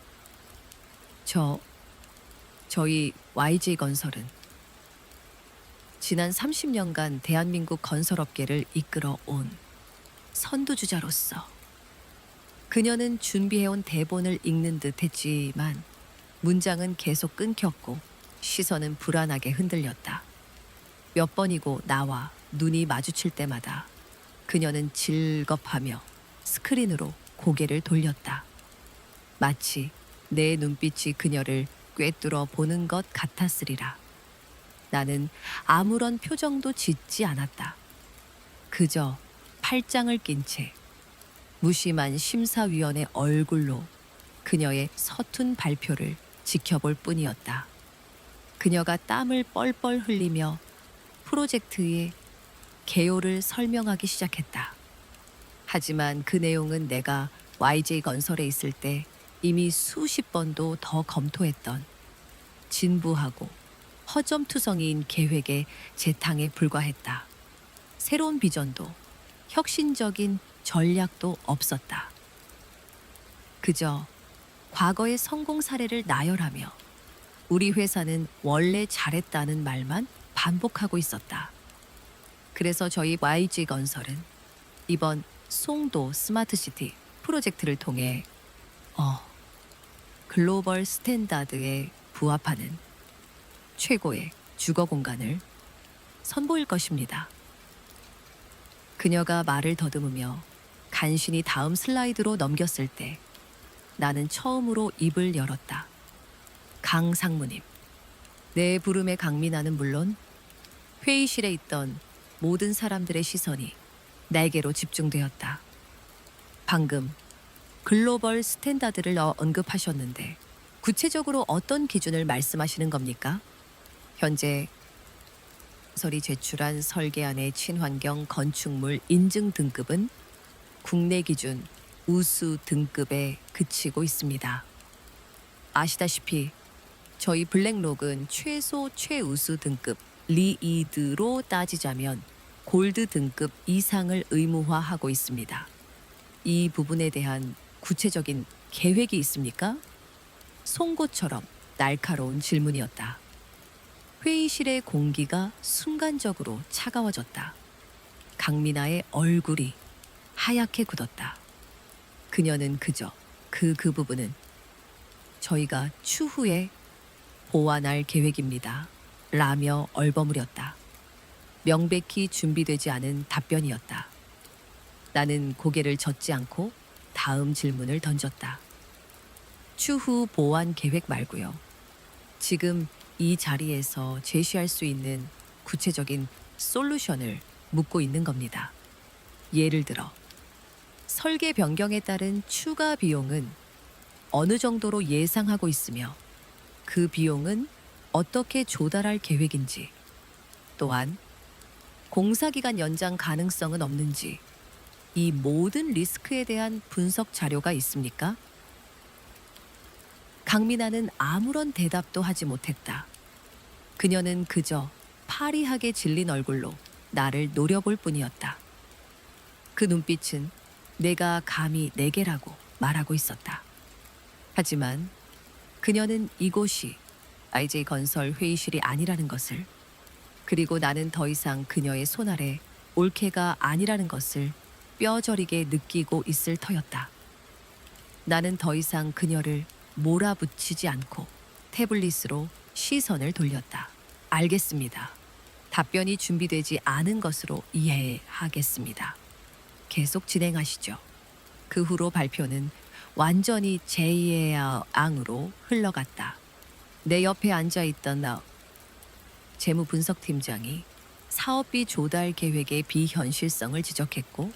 저희 YG건설은 지난 30년간 대한민국 건설업계를 이끌어 온 선두주자로서. 그녀는 준비해온 대본을 읽는 듯 했지만 문장은 계속 끊겼고 시선은 불안하게 흔들렸다. 몇 번이고 나와 눈이 마주칠 때마다 그녀는 질겁하며 스크린으로 고개를 돌렸다. 마치 내 눈빛이 그녀를 꿰뚫어 보는 것 같았으리라. 나는 아무런 표정도 짓지 않았다. 그저 팔짱을 낀 채 무심한 심사위원의 얼굴로 그녀의 서툰 발표를 지켜볼 뿐이었다. 그녀가 땀을 뻘뻘 흘리며 프로젝트의 개요를 설명하기 시작했다. 하지만 그 내용은 내가 YG건설에 있을 때 이미 수십 번도 더 검토했던 진부하고 허점투성이인 계획의 재탕에 불과했다. 새로운 비전도 혁신적인 전략도 없었다. 그저 과거의 성공 사례를 나열하며 우리 회사는 원래 잘했다는 말만 반복하고 있었다. 그래서 저희 YG건설은 이번 송도 스마트시티 프로젝트를 통해 글로벌 스탠다드에 부합하는 최고의 주거 공간을 선보일 것입니다. 그녀가 말을 더듬으며 간신히 다음 슬라이드로 넘겼을 때 나는 처음으로 입을 열었다. 강 상무님. 내 부름의 강민아는 물론 회의실에 있던 모든 사람들의 시선이 내게로 집중되었다. 방금 글로벌 스탠다드를 언급하셨는데 구체적으로 어떤 기준을 말씀하시는 겁니까? 현재 건설이 제출한 설계안의 친환경 건축물 인증 등급은 국내 기준 우수 등급에 그치고 있습니다. 아시다시피 저희 블랙록은 최소 최우수 등급 리이드로 따지자면 골드 등급 이상을 의무화하고 있습니다. 이 부분에 대한 구체적인 계획이 있습니까? 송곳처럼 날카로운 질문이었다. 회의실의 공기가 순간적으로 차가워졌다. 강민아의 얼굴이 하얗게 굳었다. 그녀는 그저 그 부분은 저희가 추후에 보완할 계획입니다. 라며 얼버무렸다. 명백히 준비되지 않은 답변이었다. 나는 고개를 젓지 않고 다음 질문을 던졌다. 추후 보완 계획 말고요. 지금 이 자리에서 제시할 수 있는 구체적인 솔루션을 묻고 있는 겁니다. 예를 들어 설계 변경에 따른 추가 비용은 어느 정도로 예상하고 있으며 그 비용은 어떻게 조달할 계획인지, 또한 공사기간 연장 가능성은 없는지, 이 모든 리스크에 대한 분석 자료가 있습니까? 강민아는 아무런 대답도 하지 못했다. 그녀는 그저 파리하게 질린 얼굴로 나를 노려볼 뿐이었다. 그 눈빛은 내가 감히 내게라고 말하고 있었다. 하지만 그녀는 이곳이 IJ건설 회의실이 아니라는 것을, 그리고 나는 더 이상 그녀의 손 아래 올케가 아니라는 것을 뼈저리게 느끼고 있을 터였다. 나는 더 이상 그녀를 몰아붙이지 않고 태블릿으로 시선을 돌렸다. 알겠습니다. 답변이 준비되지 않은 것으로 이해하겠습니다. 계속 진행하시죠. 그 후로 발표는 완전히 제2의 앙으로 흘러갔다. 내 옆에 앉아있던 재무분석팀장이 사업비 조달 계획의 비현실성을 지적했고,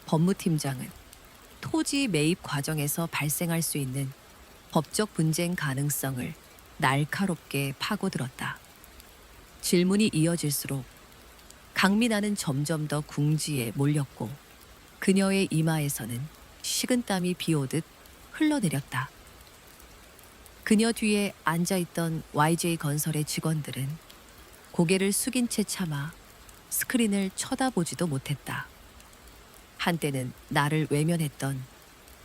법무팀장은 토지 매입 과정에서 발생할 수 있는 법적 분쟁 가능성을 날카롭게 파고들었다. 질문이 이어질수록 강민아는 점점 더 궁지에 몰렸고 그녀의 이마에서는 식은땀이 비오듯 흘러내렸다. 그녀 뒤에 앉아있던 YJ 건설의 직원들은 고개를 숙인 채 참아 스크린을 쳐다보지도 못했다. 한때는 나를 외면했던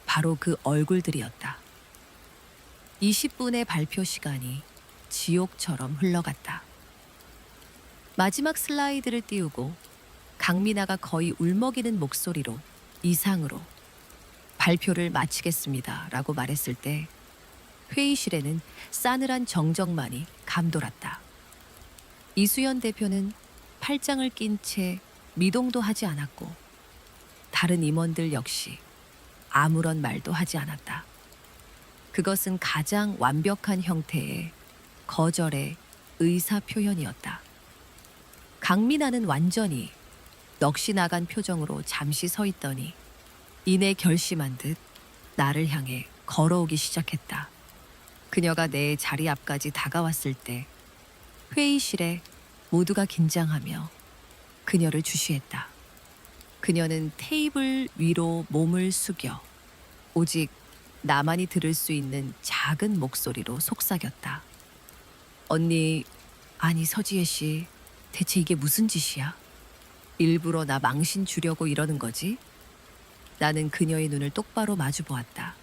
바로 그 얼굴들이었다. 20분의 발표 시간이 지옥처럼 흘러갔다. 마지막 슬라이드를 띄우고 강민아가 거의 울먹이는 목소리로 이상으로 발표를 마치겠습니다 라고 말했을 때 회의실에는 싸늘한 정적만이 감돌았다. 이수연 대표는 팔짱을 낀 채 미동도 하지 않았고 다른 임원들 역시 아무런 말도 하지 않았다. 그것은 가장 완벽한 형태의 거절의 의사 표현이었다. 강민아는 완전히 넋이 나간 표정으로 잠시 서 있더니 이내 결심한 듯 나를 향해 걸어오기 시작했다. 그녀가 내 자리 앞까지 다가왔을 때 회의실에 모두가 긴장하며 그녀를 주시했다. 그녀는 테이블 위로 몸을 숙여 오직 나만이 들을 수 있는 작은 목소리로 속삭였다. 언니, 아니 서지혜 씨, 대체 이게 무슨 짓이야? 일부러 나 망신 주려고 이러는 거지? 나는 그녀의 눈을 똑바로 마주 보았다.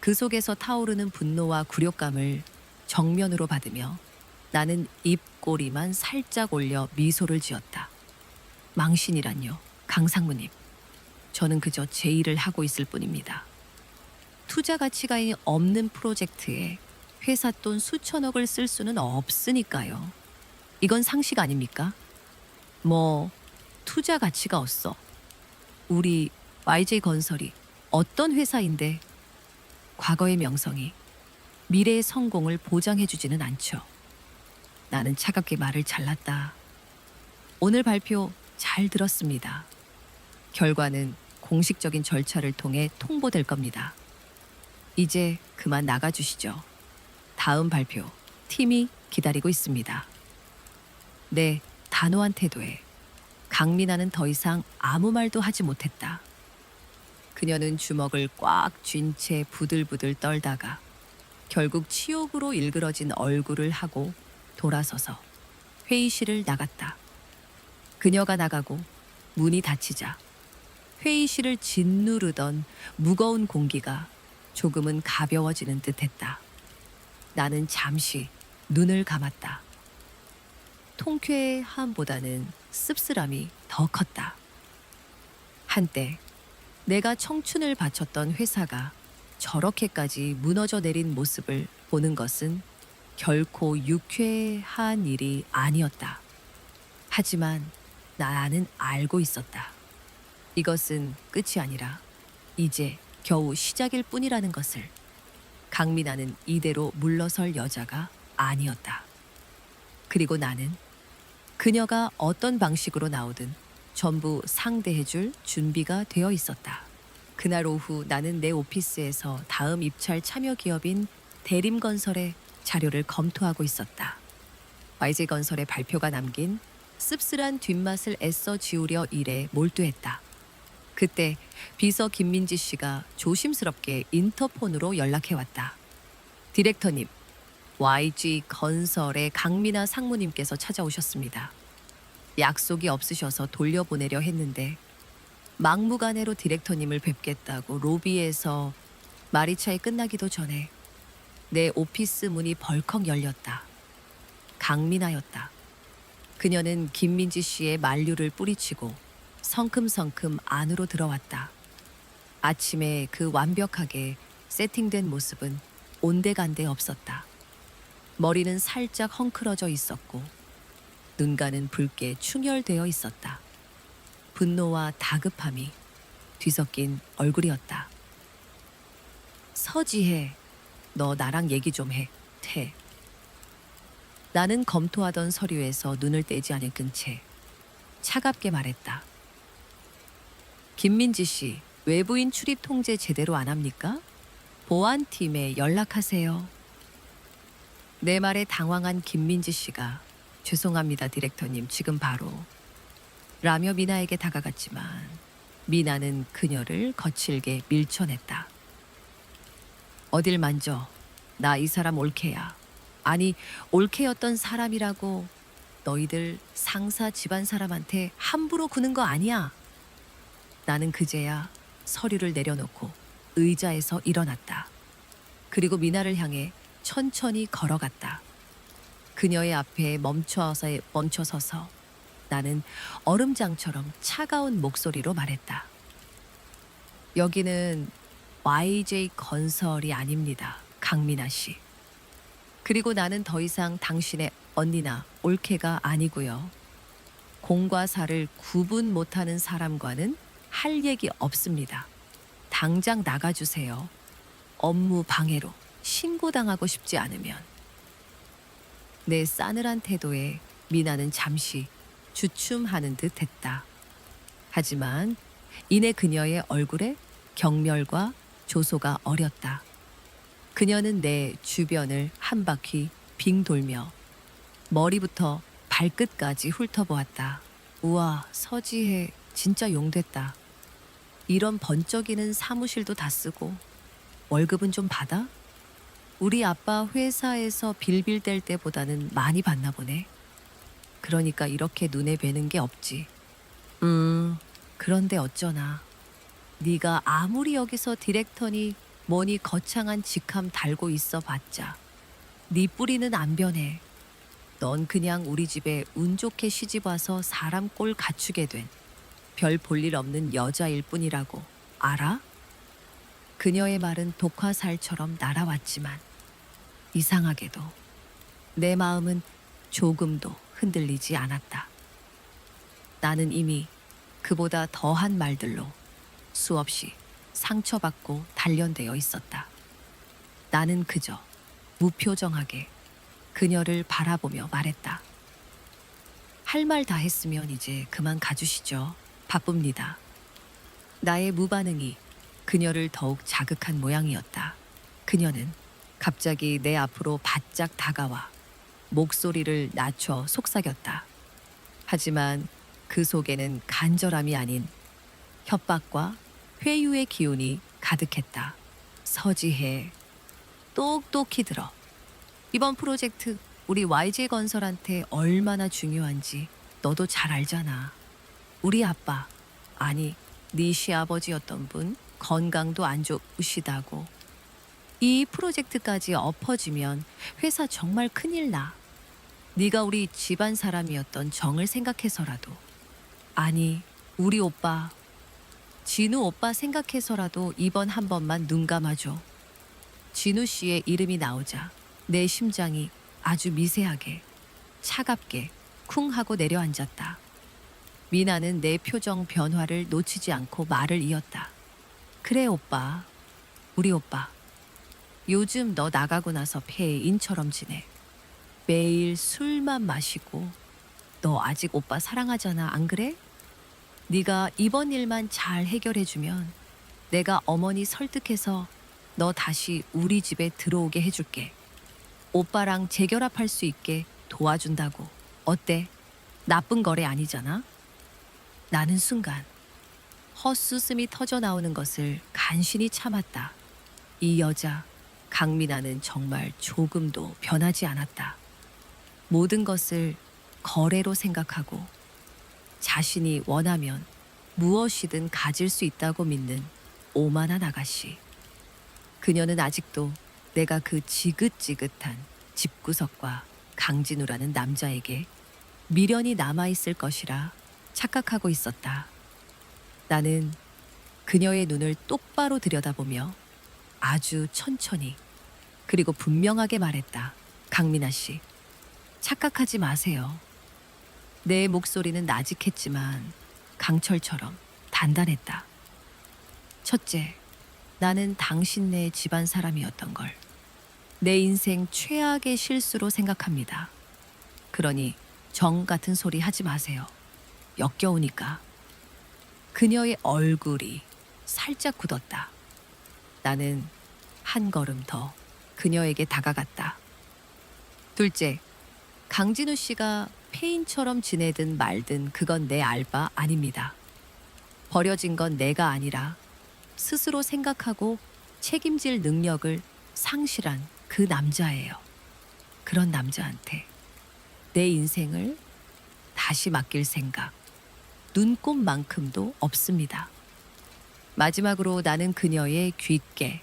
그 속에서 타오르는 분노와 굴욕감을 정면으로 받으며 나는 입꼬리만 살짝 올려 미소를 지었다. 망신이란요, 강상무님. 저는 그저 제 일을 하고 있을 뿐입니다. 투자 가치가 없는 프로젝트에 회사 돈 수천억을 쓸 수는 없으니까요. 이건 상식 아닙니까? 뭐 투자 가치가 없어. 우리 YJ 건설이 어떤 회사인데 과거의 명성이 미래의 성공을 보장해주지는 않죠. 나는 차갑게 말을 잘랐다. 오늘 발표 잘 들었습니다. 결과는 공식적인 절차를 통해 통보될 겁니다. 이제 그만 나가주시죠. 다음 발표 팀이 기다리고 있습니다. 네, 단호한 태도에 강민아는 더 이상 아무 말도 하지 못했다. 그녀는 주먹을 꽉 쥔 채 부들부들 떨다가 결국 치욕으로 일그러진 얼굴을 하고 돌아서서 회의실을 나갔다. 그녀가 나가고 문이 닫히자 회의실을 짓누르던 무거운 공기가 조금은 가벼워지는 듯했다. 나는 잠시 눈을 감았다. 통쾌함보다는 씁쓸함이 더 컸다. 한때 내가 청춘을 바쳤던 회사가 저렇게까지 무너져 내린 모습을 보는 것은 결코 유쾌한 일이 아니었다. 하지만 나는 알고 있었다. 이것은 끝이 아니라 이제 겨우 시작일 뿐이라는 것을. 강민아는 이대로 물러설 여자가 아니었다. 그리고 나는 그녀가 어떤 방식으로 나오든 전부 상대해줄 준비가 되어 있었다. 그날 오후 나는 내 오피스에서 다음 입찰 참여 기업인 대림건설의 자료를 검토하고 있었다. YG건설의 발표가 남긴 씁쓸한 뒷맛을 애써 지우려 일에 몰두했다. 그때 비서 김민지 씨가 조심스럽게 인터폰으로 연락해왔다. 디렉터님, YG건설의 강민아 상무님께서 찾아오셨습니다. 약속이 없으셔서 돌려보내려 했는데 막무가내로 디렉터님을 뵙겠다고 로비에서 말이 차이 끝나기도 전에 내 오피스 문이 벌컥 열렸다. 강민아였다. 그녀는 김민지 씨의 만류를 뿌리치고 성큼성큼 안으로 들어왔다. 아침에 그 완벽하게 세팅된 모습은 온데간데 없었다. 머리는 살짝 헝클어져 있었고 눈가는 붉게 충혈되어 있었다. 분노와 다급함이 뒤섞인 얼굴이었다. 서지혜, 너 나랑 얘기 좀 해. 태. 나는 검토하던 서류에서 눈을 떼지 않은 채 차갑게 말했다. 김민지 씨, 외부인 출입 통제 제대로 안 합니까? 보안팀에 연락하세요. 내 말에 당황한 김민지 씨가 죄송합니다, 디렉터님. 지금 바로. 라며 미나에게 다가갔지만 미나는 그녀를 거칠게 밀쳐냈다. 어딜 만져. 나 이 사람 올케야. 아니, 올케였던 사람이라고 너희들 상사 집안 사람한테 함부로 구는 거 아니야. 나는 그제야 서류를 내려놓고 의자에서 일어났다. 그리고 미나를 향해 천천히 걸어갔다. 그녀의 앞에 멈춰서서 나는 얼음장처럼 차가운 목소리로 말했다. 여기는 YJ 건설이 아닙니다, 강민아 씨. 그리고 나는 더 이상 당신의 언니나 올케가 아니고요. 공과 사를 구분 못하는 사람과는 할 얘기 없습니다. 당장 나가주세요. 업무 방해로 신고당하고 싶지 않으면. 내 싸늘한 태도에 미나는 잠시 주춤하는 듯 했다. 하지만 이내 그녀의 얼굴에 경멸과 조소가 어렸다. 그녀는 내 주변을 한 바퀴 빙 돌며 머리부터 발끝까지 훑어보았다. 우와, 서지혜 진짜 용됐다. 이런 번쩍이는 사무실도 다 쓰고 월급은 좀 받아? 우리 아빠 회사에서 빌빌댈 때보다는 많이 받나 보네. 그러니까 이렇게 눈에 뵈는 게 없지. 그런데 어쩌나. 네가 아무리 여기서 디렉터니 뭐니 거창한 직함 달고 있어 봤자 네 뿌리는 안 변해. 넌 그냥 우리 집에 운 좋게 시집 와서 사람 꼴 갖추게 된 별 볼 일 없는 여자일 뿐이라고 알아? 그녀의 말은 독화살처럼 날아왔지만 이상하게도 내 마음은 조금도 흔들리지 않았다. 나는 이미 그보다 더한 말들로 수없이 상처받고 단련되어 있었다. 나는 그저 무표정하게 그녀를 바라보며 말했다. 할 말 다 했으면 이제 그만 가주시죠. 바쁩니다. 나의 무반응이 그녀를 더욱 자극한 모양이었다. 그녀는 갑자기 내 앞으로 바짝 다가와 목소리를 낮춰 속삭였다. 하지만 그 속에는 간절함이 아닌 협박과 회유의 기운이 가득했다. 서지혜, 똑똑히 들어. 이번 프로젝트 우리 YG 건설한테 얼마나 중요한지 너도 잘 알잖아. 우리 아빠, 아니 네 시아버지였던 분 건강도 안 좋으시다고. 이 프로젝트까지 엎어지면 회사 정말 큰일 나. 네가 우리 집안 사람이었던 정을 생각해서라도, 아니 우리 오빠, 진우 오빠 생각해서라도 이번 한 번만 눈 감아줘. 진우 씨의 이름이 나오자 내 심장이 아주 미세하게 차갑게 쿵 하고 내려앉았다. 미나는 내 표정 변화를 놓치지 않고 말을 이었다. 그래 오빠, 우리 오빠. 요즘 너 나가고 나서 폐인처럼 지내. 매일 술만 마시고. 너 아직 오빠 사랑하잖아, 안 그래? 네가 이번 일만 잘 해결해주면 내가 어머니 설득해서 너 다시 우리 집에 들어오게 해줄게. 오빠랑 재결합할 수 있게 도와준다고. 어때? 나쁜 거래 아니잖아? 나는 순간 헛웃음이 터져 나오는 것을 간신히 참았다. 이 여자 강민아는 정말 조금도 변하지 않았다. 모든 것을 거래로 생각하고 자신이 원하면 무엇이든 가질 수 있다고 믿는 오만한 아가씨. 그녀는 아직도 내가 그 지긋지긋한 집구석과 강진우라는 남자에게 미련이 남아있을 것이라 착각하고 있었다. 나는 그녀의 눈을 똑바로 들여다보며 아주 천천히 그리고 분명하게 말했다. 강민아 씨, 착각하지 마세요. 내 목소리는 나직했지만 강철처럼 단단했다. 첫째, 나는 당신네 집안 사람이었던 걸 내 인생 최악의 실수로 생각합니다. 그러니 정 같은 소리 하지 마세요. 역겨우니까. 그녀의 얼굴이 살짝 굳었다. 나는 한 걸음 더 그녀에게 다가갔다. 둘째, 강진우 씨가 폐인처럼 지내든 말든 그건 내 알바 아닙니다. 버려진 건 내가 아니라 스스로 생각하고 책임질 능력을 상실한 그 남자예요. 그런 남자한테 내 인생을 다시 맡길 생각, 눈꼽만큼도 없습니다. 마지막으로 나는 그녀의 귓게,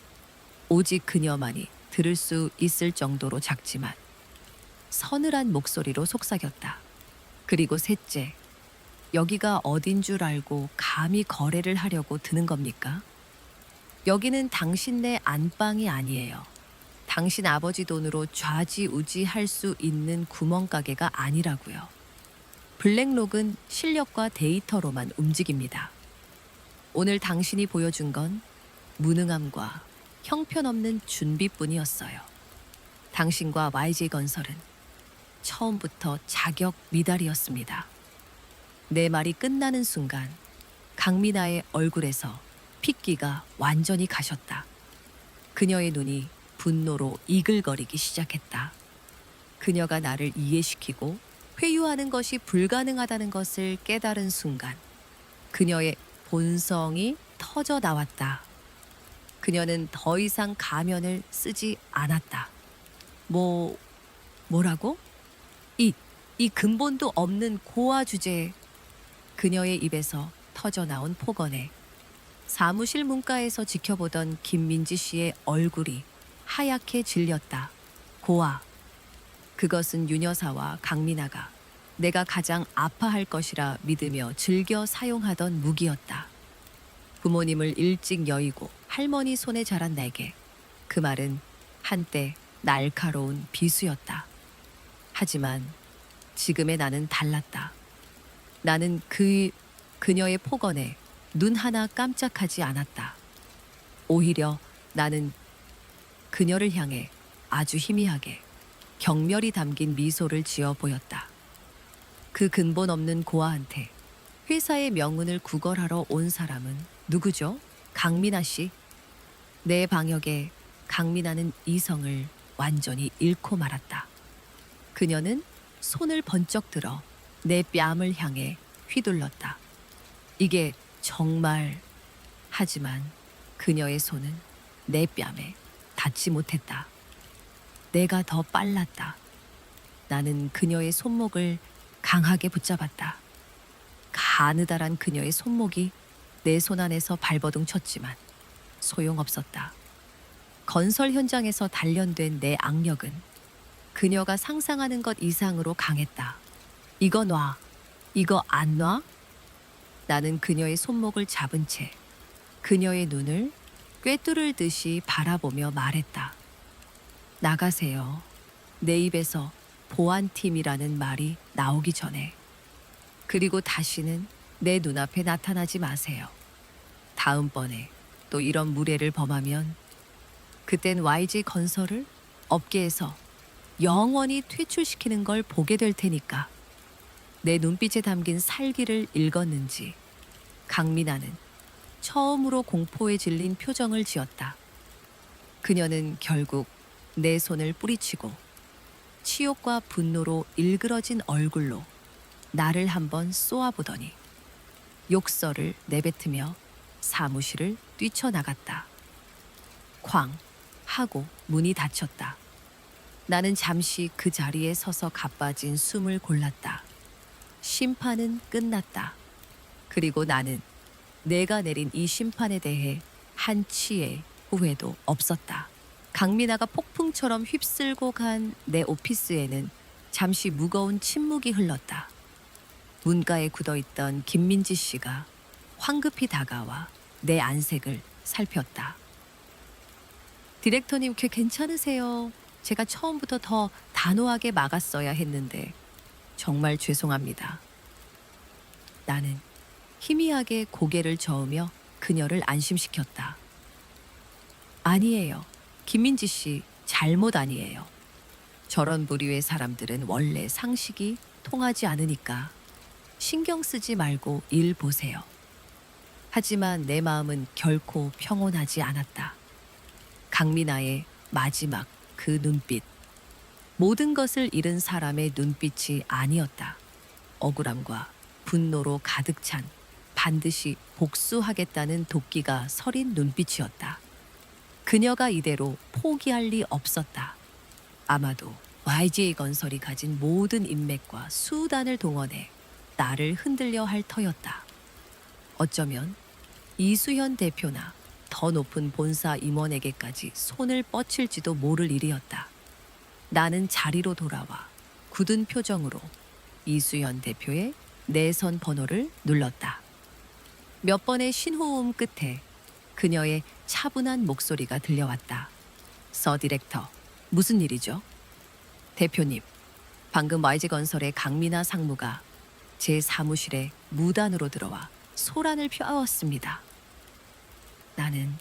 오직 그녀만이 들을 수 있을 정도로 작지만 서늘한 목소리로 속삭였다. 그리고 셋째, 여기가 어딘 줄 알고 감히 거래를 하려고 드는 겁니까? 여기는 당신네 안방이 아니에요. 당신 아버지 돈으로 좌지우지할 수 있는 구멍가게가 아니라고요. 블랙록은 실력과 데이터로만 움직입니다. 오늘 당신이 보여준 건 무능함과 형편없는 준비뿐이었어요. 당신과 YG건설은 처음부터 자격 미달이었습니다. 내 말이 끝나는 순간 강민아의 얼굴에서 핏기가 완전히 가셨다. 그녀의 눈이 분노로 이글거리기 시작했다. 그녀가 나를 이해시키고 회유하는 것이 불가능하다는 것을 깨달은 순간 그녀의 본성이 터져 나왔다. 그녀는 더 이상 가면을 쓰지 않았다. 뭐라고? 이 근본도 없는 고아 주제에 그녀의 입에서 터져 나온 폭언에 사무실 문가에서 지켜보던 김민지 씨의 얼굴이 하얗게 질렸다. 고아. 그것은 윤 여사와 강민아가 내가 가장 아파할 것이라 믿으며 즐겨 사용하던 무기였다. 부모님을 일찍 여의고 할머니 손에 자란 내게 그 말은 한때 날카로운 비수였다. 하지만 지금의 나는 달랐다. 나는 그녀의 폭언에 눈 하나 깜짝하지 않았다. 오히려 나는 그녀를 향해 아주 희미하게 경멸이 담긴 미소를 지어 보였다. 그 근본 없는 고아한테 회사의 명운을 구걸하러 온 사람은 누구죠? 강민아 씨. 내 방역에 강민아는 이성을 완전히 잃고 말았다. 그녀는 손을 번쩍 들어 내 뺨을 향해 휘둘렀다. 이게 정말... 하지만 그녀의 손은 내 뺨에 닿지 못했다. 내가 더 빨랐다. 나는 그녀의 손목을 강하게 붙잡았다. 가느다란 그녀의 손목이 내 손 안에서 발버둥 쳤지만 소용없었다. 건설 현장에서 단련된 내 악력은 그녀가 상상하는 것 이상으로 강했다. 이거 놔. 이거 안 놔? 나는 그녀의 손목을 잡은 채 그녀의 눈을 꿰뚫을 듯이 바라보며 말했다. 나가세요. 내 입에서 보안팀이라는 말이 나오기 전에. 그리고 다시는 내 눈앞에 나타나지 마세요. 다음번에 또 이런 무례를 범하면 그땐 YG건설을 업계에서 영원히 퇴출시키는 걸 보게 될 테니까. 내 눈빛에 담긴 살기를 읽었는지 강민아는 처음으로 공포에 질린 표정을 지었다. 그녀는 결국 내 손을 뿌리치고 치욕과 분노로 일그러진 얼굴로 나를 한번 쏘아보더니 욕설을 내뱉으며 사무실을 뛰쳐나갔다. 쾅 하고 문이 닫혔다. 나는 잠시 그 자리에 서서 가빠진 숨을 골랐다. 심판은 끝났다. 그리고 나는 내가 내린 이 심판에 대해 한치의 후회도 없었다. 강민아가 폭풍처럼 휩쓸고 간 내 오피스에는 잠시 무거운 침묵이 흘렀다. 문가에 굳어있던 김민지 씨가 황급히 다가와 내 안색을 살폈다. 디렉터님, 괜찮으세요? 제가 처음부터 더 단호하게 막았어야 했는데 정말 죄송합니다. 나는 희미하게 고개를 저으며 그녀를 안심시켰다. 아니에요. 김민지 씨 잘못 아니에요. 저런 부류의 사람들은 원래 상식이 통하지 않으니까 신경 쓰지 말고 일 보세요. 하지만 내 마음은 결코 평온하지 않았다. 강민아의 마지막 그 눈빛. 모든 것을 잃은 사람의 눈빛이 아니었다. 억울함과 분노로 가득 찬 반드시 복수하겠다는 도끼가 서린 눈빛이었다. 그녀가 이대로 포기할 리 없었다. 아마도 YG 건설이 가진 모든 인맥과 수단을 동원해 나를 흔들려 할 터였다. 어쩌면 이수현 대표나 더 높은 본사 임원에게까지 손을 뻗칠지도 모를 일이었다. 나는 자리로 돌아와 굳은 표정으로 이수현 대표의 내선 번호를 눌렀다. 몇 번의 신호음 끝에 그녀의 차분한 목소리가 들려왔다. 서 디렉터, 무슨 일이죠? 대표님, 방금 YG건설의 강민아 상무가 제 사무실에 무단으로 들어와 소란을 펴왔습니다. 나는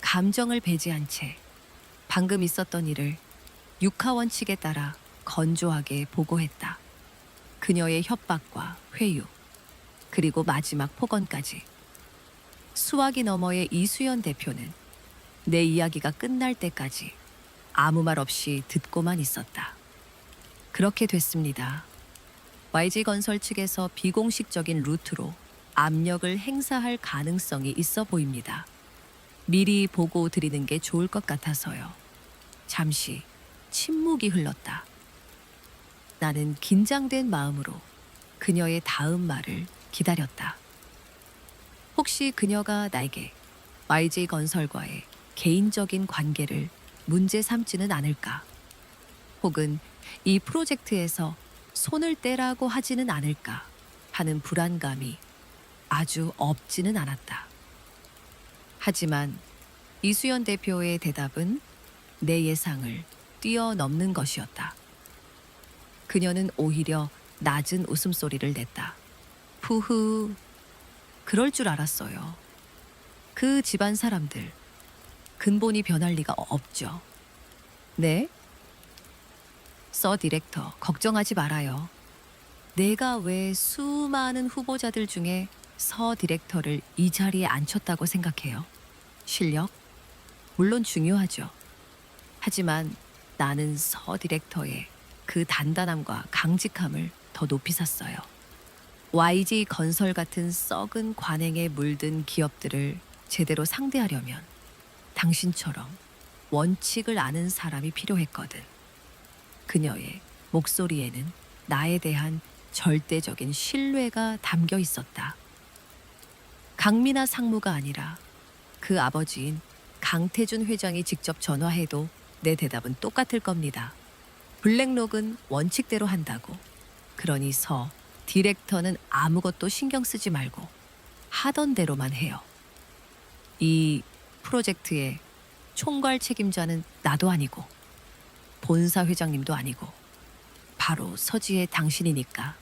감정을 배제한 채 방금 있었던 일을 육하 원칙에 따라 건조하게 보고했다. 그녀의 협박과 회유, 그리고 마지막 폭언까지. 수화기 너머의 이수연 대표는 내 이야기가 끝날 때까지 아무 말 없이 듣고만 있었다. 그렇게 됐습니다. YG건설 측에서 비공식적인 루트로 압력을 행사할 가능성이 있어 보입니다. 미리 보고 드리는 게 좋을 것 같아서요. 잠시 침묵이 흘렀다. 나는 긴장된 마음으로 그녀의 다음 말을 기다렸다. 혹시 그녀가 나에게 YG건설과의 개인적인 관계를 문제 삼지는 않을까? 혹은 이 프로젝트에서 손을 떼라고 하지는 않을까 하는 불안감이 아주 없지는 않았다. 하지만 이수연 대표의 대답은 내 예상을 뛰어넘는 것이었다. 그녀는 오히려 낮은 웃음소리를 냈다. 푸흐, 그럴 줄 알았어요. 그 집안 사람들, 근본이 변할 리가 없죠. 네? 서 디렉터, 걱정하지 말아요. 내가 왜 수많은 후보자들 중에 서 디렉터를 이 자리에 앉혔다고 생각해요? 실력? 물론 중요하죠. 하지만 나는 서 디렉터의 그 단단함과 강직함을 더 높이 샀어요. YG 건설 같은 썩은 관행에 물든 기업들을 제대로 상대하려면 당신처럼 원칙을 아는 사람이 필요했거든. 그녀의 목소리에는 나에 대한 절대적인 신뢰가 담겨 있었다. 강민아 상무가 아니라 그 아버지인 강태준 회장이 직접 전화해도 내 대답은 똑같을 겁니다. 블랙록은 원칙대로 한다고. 그러니 서 디렉터는 아무것도 신경 쓰지 말고 하던 대로만 해요. 이 프로젝트의 총괄 책임자는 나도 아니고 본사 회장님도 아니고 바로 서지의 당신이니까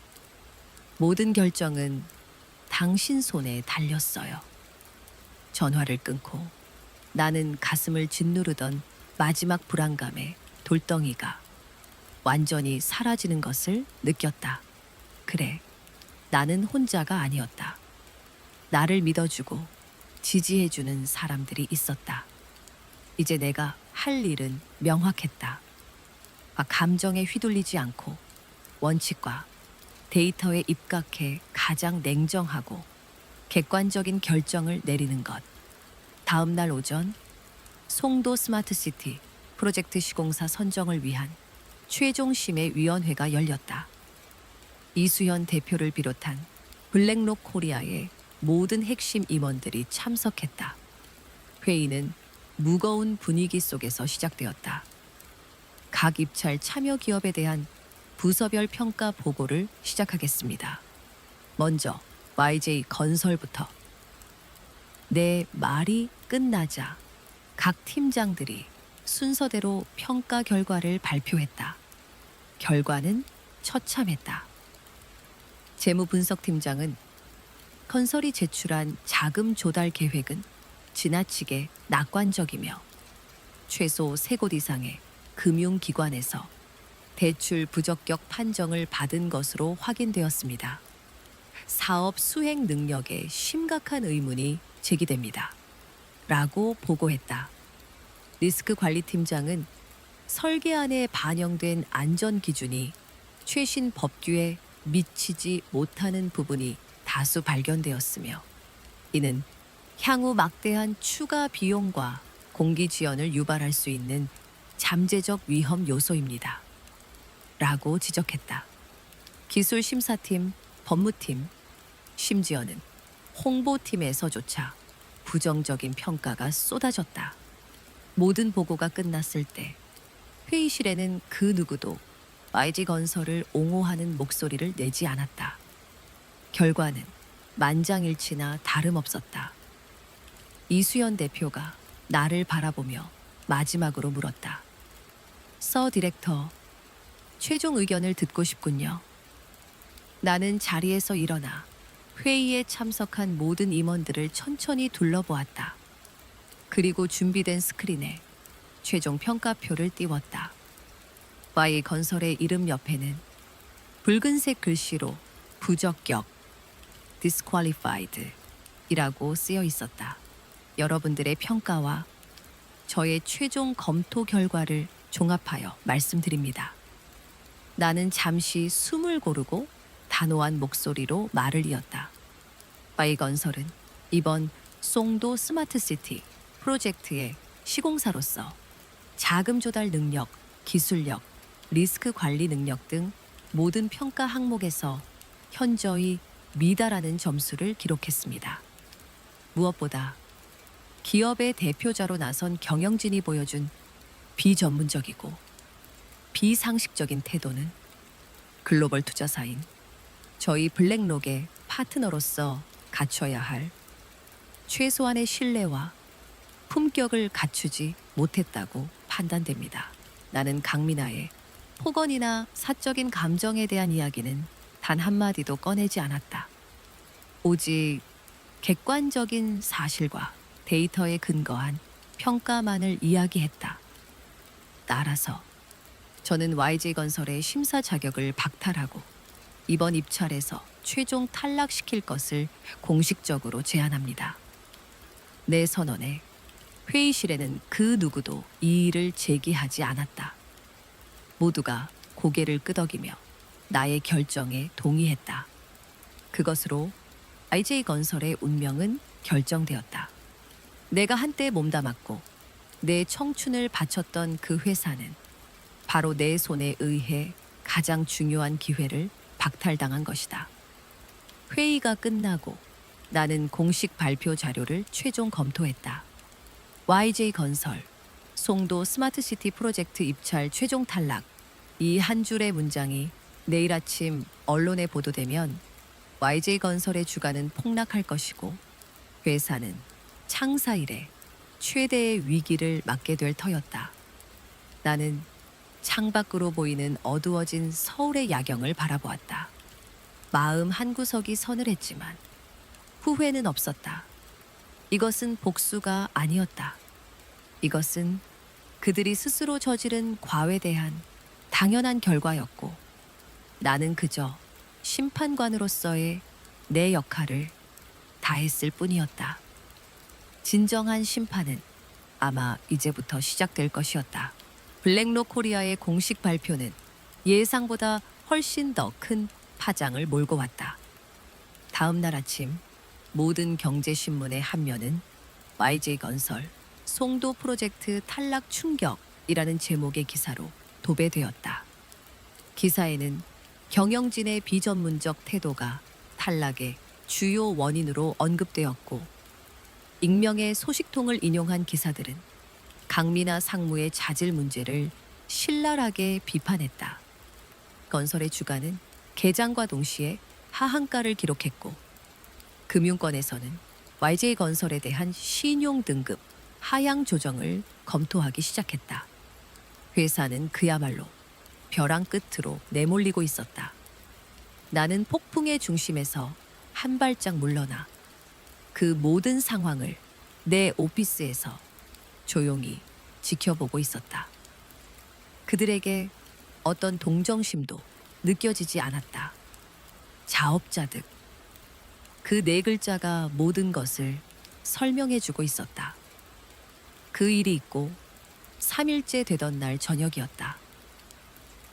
모든 결정은 당신 손에 달렸어요. 전화를 끊고 나는 가슴을 짓누르던 마지막 불안감의 돌덩이가 완전히 사라지는 것을 느꼈다. 그래, 나는 혼자가 아니었다. 나를 믿어주고 지지해주는 사람들이 있었다. 이제 내가 할 일은 명확했다. 감정에 휘둘리지 않고 원칙과 데이터에 입각해 가장 냉정하고 객관적인 결정을 내리는 것. 다음 날 오전 송도 스마트시티 프로젝트 시공사 선정을 위한 최종 심의위원회가 열렸다. 이수현 대표를 비롯한 블랙록 코리아의 모든 핵심 임원들이 참석했다. 회의는 무거운 분위기 속에서 시작되었다. 각 입찰 참여 기업에 대한 부서별 평가 보고를 시작하겠습니다. 먼저 YG 건설부터. 내 말이 끝나자 각 팀장들이 순서대로 평가 결과를 발표했다. 결과는 처참했다. 재무분석팀장은 건설이 제출한 자금 조달 계획은 지나치게 낙관적이며 최소 3곳 이상의 금융기관에서 대출 부적격 판정을 받은 것으로 확인되었습니다. 사업 수행 능력에 심각한 의문이 제기됩니다. 라고 보고했다. 리스크 관리팀장은 설계안에 반영된 안전 기준이 최신 법규에 미치지 못하는 부분이 다수 발견되었으며, 이는 향후 막대한 추가 비용과 공기 지연을 유발할 수 있는 잠재적 위험 요소입니다. 라고 지적했다. 기술 심사팀, 법무팀, 심지어는 홍보팀에서조차 부정적인 평가가 쏟아졌다. 모든 보고가 끝났을 때 회의실에는 그 누구도 YG건설을 옹호하는 목소리를 내지 않았다. 결과는 만장일치나 다름없었다. 이수연 대표가 나를 바라보며 마지막으로 물었다. 서 디렉터, 최종 의견을 듣고 싶군요. 나는 자리에서 일어나 회의에 참석한 모든 임원들을 천천히 둘러보았다. 그리고 준비된 스크린에 최종 평가표를 띄웠다. Y건설의 이름 옆에는 붉은색 글씨로 부적격, disqualified 이라고 쓰여 있었다. 여러분들의 평가와 저의 최종 검토 결과를 종합하여 말씀드립니다. 나는 잠시 숨을 고르고 단호한 목소리로 말을 이었다. Y건설은 이번 송도 스마트시티 프로젝트의 시공사로서 자금 조달 능력, 기술력, 리스크 관리 능력 등 모든 평가 항목에서 현저히 미달하는 점수를 기록했습니다. 무엇보다 기업의 대표자로 나선 경영진이 보여준 비전문적이고 비상식적인 태도는 글로벌 투자사인 저희 블랙록의 파트너로서 갖춰야 할 최소한의 신뢰와 품격을 갖추지 못했다고 판단됩니다. 나는 강민아의 폭언이나 사적인 감정에 대한 이야기는 단 한마디도 꺼내지 않았다. 오직 객관적인 사실과 데이터에 근거한 평가만을 이야기했다. 따라서 저는 YG건설의 심사 자격을 박탈하고 이번 입찰에서 최종 탈락시킬 것을 공식적으로 제안합니다. 내 선언에 회의실에는 그 누구도 이의를 제기하지 않았다. 모두가 고개를 끄덕이며 나의 결정에 동의했다. 그것으로 YG건설의 운명은 결정되었다. 내가 한때 몸담았고 내 청춘을 바쳤던 그 회사는 바로 내 손에 의해 가장 중요한 기회를 박탈당한 것이다. 회의가 끝나고 나는 공식 발표 자료를 최종 검토했다. YG건설, 송도 스마트시티 프로젝트 입찰 최종 탈락. 이 한 줄의 문장이 내일 아침 언론에 보도되면 YG건설의 주가는 폭락할 것이고 회사는 창사 이래 최대의 위기를 맞게 될 터였다. 나는 창밖으로 보이는 어두워진 서울의 야경을 바라보았다. 마음 한구석이 서늘했지만 후회는 없었다. 이것은 복수가 아니었다. 이것은 그들이 스스로 저지른 과에 대한 당연한 결과였고 나는 그저 심판관으로서의 내 역할을 다했을 뿐이었다. 진정한 심판은 아마 이제부터 시작될 것이었다. 블랙록 코리아의 공식 발표는 예상보다 훨씬 더 큰 파장을 몰고 왔다. 다음 날 아침 모든 경제신문의 한 면은 YG건설 송도 프로젝트 탈락 충격이라는 제목의 기사로 도배되었다. 기사에는 경영진의 비전문적 태도가 탈락의 주요 원인으로 언급되었고 익명의 소식통을 인용한 기사들은 강민아 상무의 자질 문제를 신랄하게 비판했다. 건설의 주가는 개장과 동시에 하한가를 기록했고 금융권에서는 YG건설에 대한 신용 등급 하향 조정을 검토하기 시작했다. 회사는 그야말로 벼랑 끝으로 내몰리고 있었다. 나는 폭풍의 중심에서 한 발짝 물러나 그 모든 상황을 내 오피스에서 조용히 지켜보고 있었다. 그들에게 어떤 동정심도 느껴지지 않았다. 자업자득. 그 네 글자가 모든 것을 설명해주고 있었다. 그 일이 있고 3일째 되던 날 저녁이었다.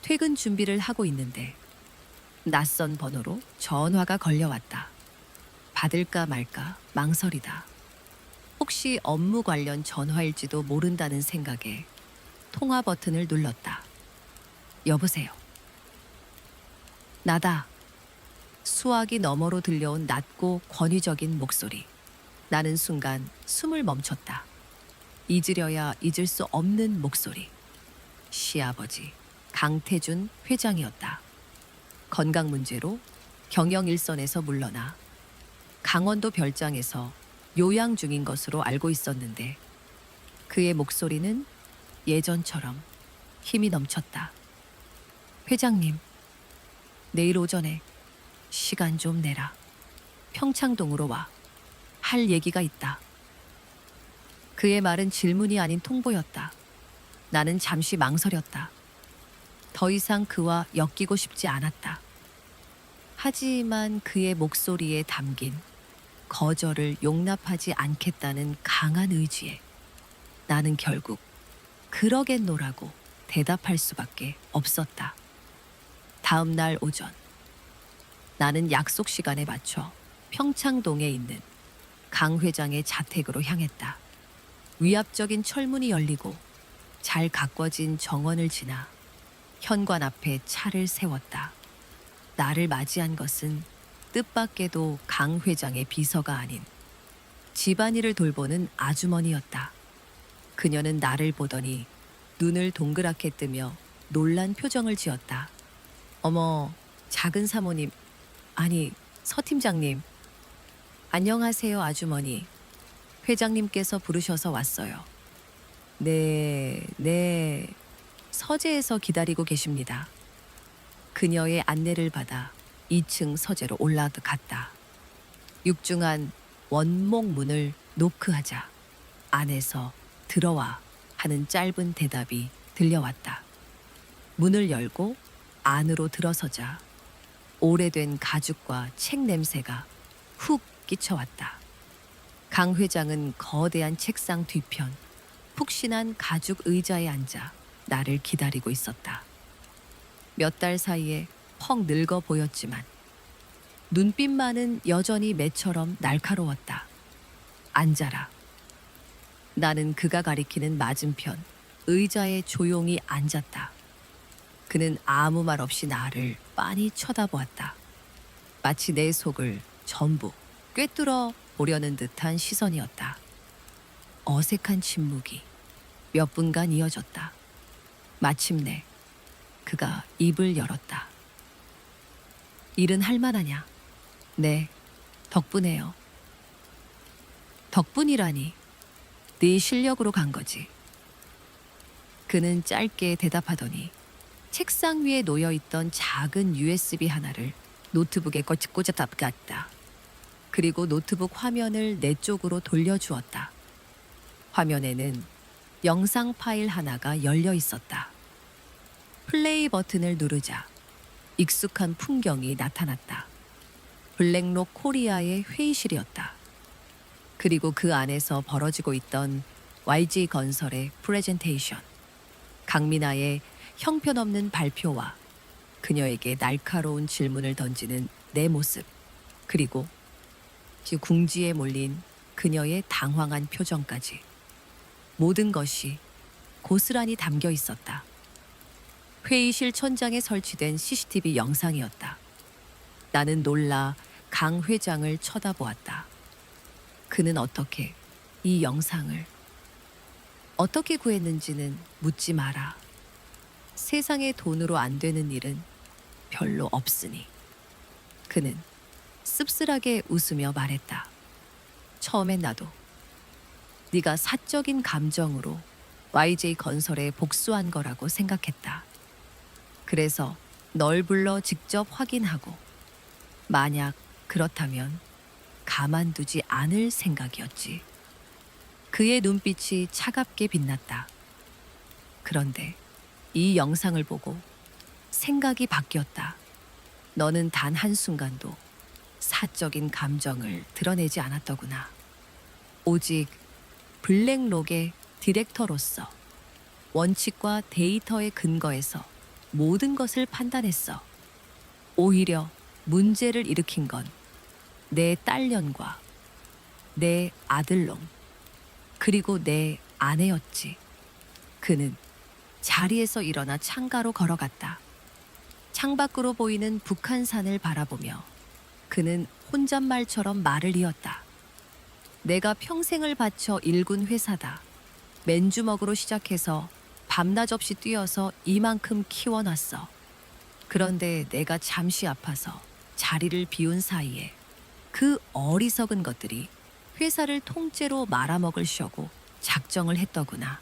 퇴근 준비를 하고 있는데 낯선 번호로 전화가 걸려왔다. 받을까 말까 망설이다. 혹시 업무 관련 전화일지도 모른다는 생각에 통화 버튼을 눌렀다. 여보세요. 나다. 수화기 너머로 들려온 낮고 권위적인 목소리. 나는 순간 숨을 멈췄다. 잊으려야 잊을 수 없는 목소리. 시아버지 강태준 회장이었다. 건강 문제로 경영 일선에서 물러나 강원도 별장에서 요양 중인 것으로 알고 있었는데 그의 목소리는 예전처럼 힘이 넘쳤다. 회장님, 내일 오전에 시간 좀 내라. 평창동으로 와. 할 얘기가 있다. 그의 말은 질문이 아닌 통보였다. 나는 잠시 망설였다. 더 이상 그와 엮이고 싶지 않았다. 하지만 그의 목소리에 담긴 거절을 용납하지 않겠다는 강한 의지에 나는 결국 그러겠노라고 대답할 수밖에 없었다. 다음 날 오전 나는 약속 시간에 맞춰 평창동에 있는 강 회장의 자택으로 향했다. 위압적인 철문이 열리고 잘 가꿔진 정원을 지나 현관 앞에 차를 세웠다. 나를 맞이한 것은 뜻밖에도 강 회장의 비서가 아닌 집안일을 돌보는 아주머니였다. 그녀는 나를 보더니 눈을 동그랗게 뜨며 놀란 표정을 지었다. 어머, 작은 사모님, 아니, 서 팀장님. 안녕하세요, 아주머니. 회장님께서 부르셔서 왔어요. 네. 서재에서 기다리고 계십니다. 그녀의 안내를 받아 2층 서재로 올라갔다. 육중한 원목 문을 노크하자 안에서 들어와 하는 짧은 대답이 들려왔다. 문을 열고 안으로 들어서자 오래된 가죽과 책 냄새가 훅 끼쳐왔다. 강 회장은 거대한 책상 뒤편 푹신한 가죽 의자에 앉아 나를 기다리고 있었다. 몇 달 사이에 퍽 늙어 보였지만 눈빛만은 여전히 매처럼 날카로웠다. 앉아라. 나는 그가 가리키는 맞은편 의자에 조용히 앉았다. 그는 아무 말 없이 나를 빤히 쳐다보았다. 마치 내 속을 전부 꿰뚫어 보려는 듯한 시선이었다. 어색한 침묵이 몇 분간 이어졌다. 마침내 그가 입을 열었다. 일은 할 만하냐? 네, 덕분에요. 덕분이라니, 네 실력으로 간 거지. 그는 짧게 대답하더니 책상 위에 놓여있던 작은 USB 하나를 노트북에 꽂아 닦았다. 그리고 노트북 화면을 내 쪽으로 돌려주었다. 화면에는 영상 파일 하나가 열려 있었다. 플레이 버튼을 누르자 익숙한 풍경이 나타났다. 블랙록 코리아의 회의실이었다. 그리고 그 안에서 벌어지고 있던 YG 건설의 프레젠테이션. 강민아의 형편없는 발표와 그녀에게 날카로운 질문을 던지는 내 모습. 그리고 궁지에 몰린 그녀의 당황한 표정까지. 모든 것이 고스란히 담겨 있었다. 회의실 천장에 설치된 CCTV 영상이었다. 나는 놀라 강 회장을 쳐다보았다. 그는 어떻게 이 영상을 어떻게 구했는지는 묻지 마라. 세상에 돈으로 안 되는 일은 별로 없으니. 그는 씁쓸하게 웃으며 말했다. 처음엔 나도 네가 사적인 감정으로 YJ 건설에 복수한 거라고 생각했다. 그래서 널 불러 직접 확인하고 만약 그렇다면 가만두지 않을 생각이었지. 그의 눈빛이 차갑게 빛났다. 그런데 이 영상을 보고 생각이 바뀌었다. 너는 단 한순간도 사적인 감정을 드러내지 않았더구나. 오직 블랙록의 디렉터로서 원칙과 데이터에 근거해서 모든 것을 판단했어. 오히려 문제를 일으킨 건 내 딸년과 내 아들놈, 그리고 내 아내였지. 그는 자리에서 일어나 창가로 걸어갔다. 창밖으로 보이는 북한산을 바라보며 그는 혼잣말처럼 말을 이었다. 내가 평생을 바쳐 일군 회사다. 맨주먹으로 시작해서 밤낮 없이 뛰어서 이만큼 키워놨어. 그런데 내가 잠시 아파서 자리를 비운 사이에 그 어리석은 것들이 회사를 통째로 말아먹을 쇼고 작정을 했더구나.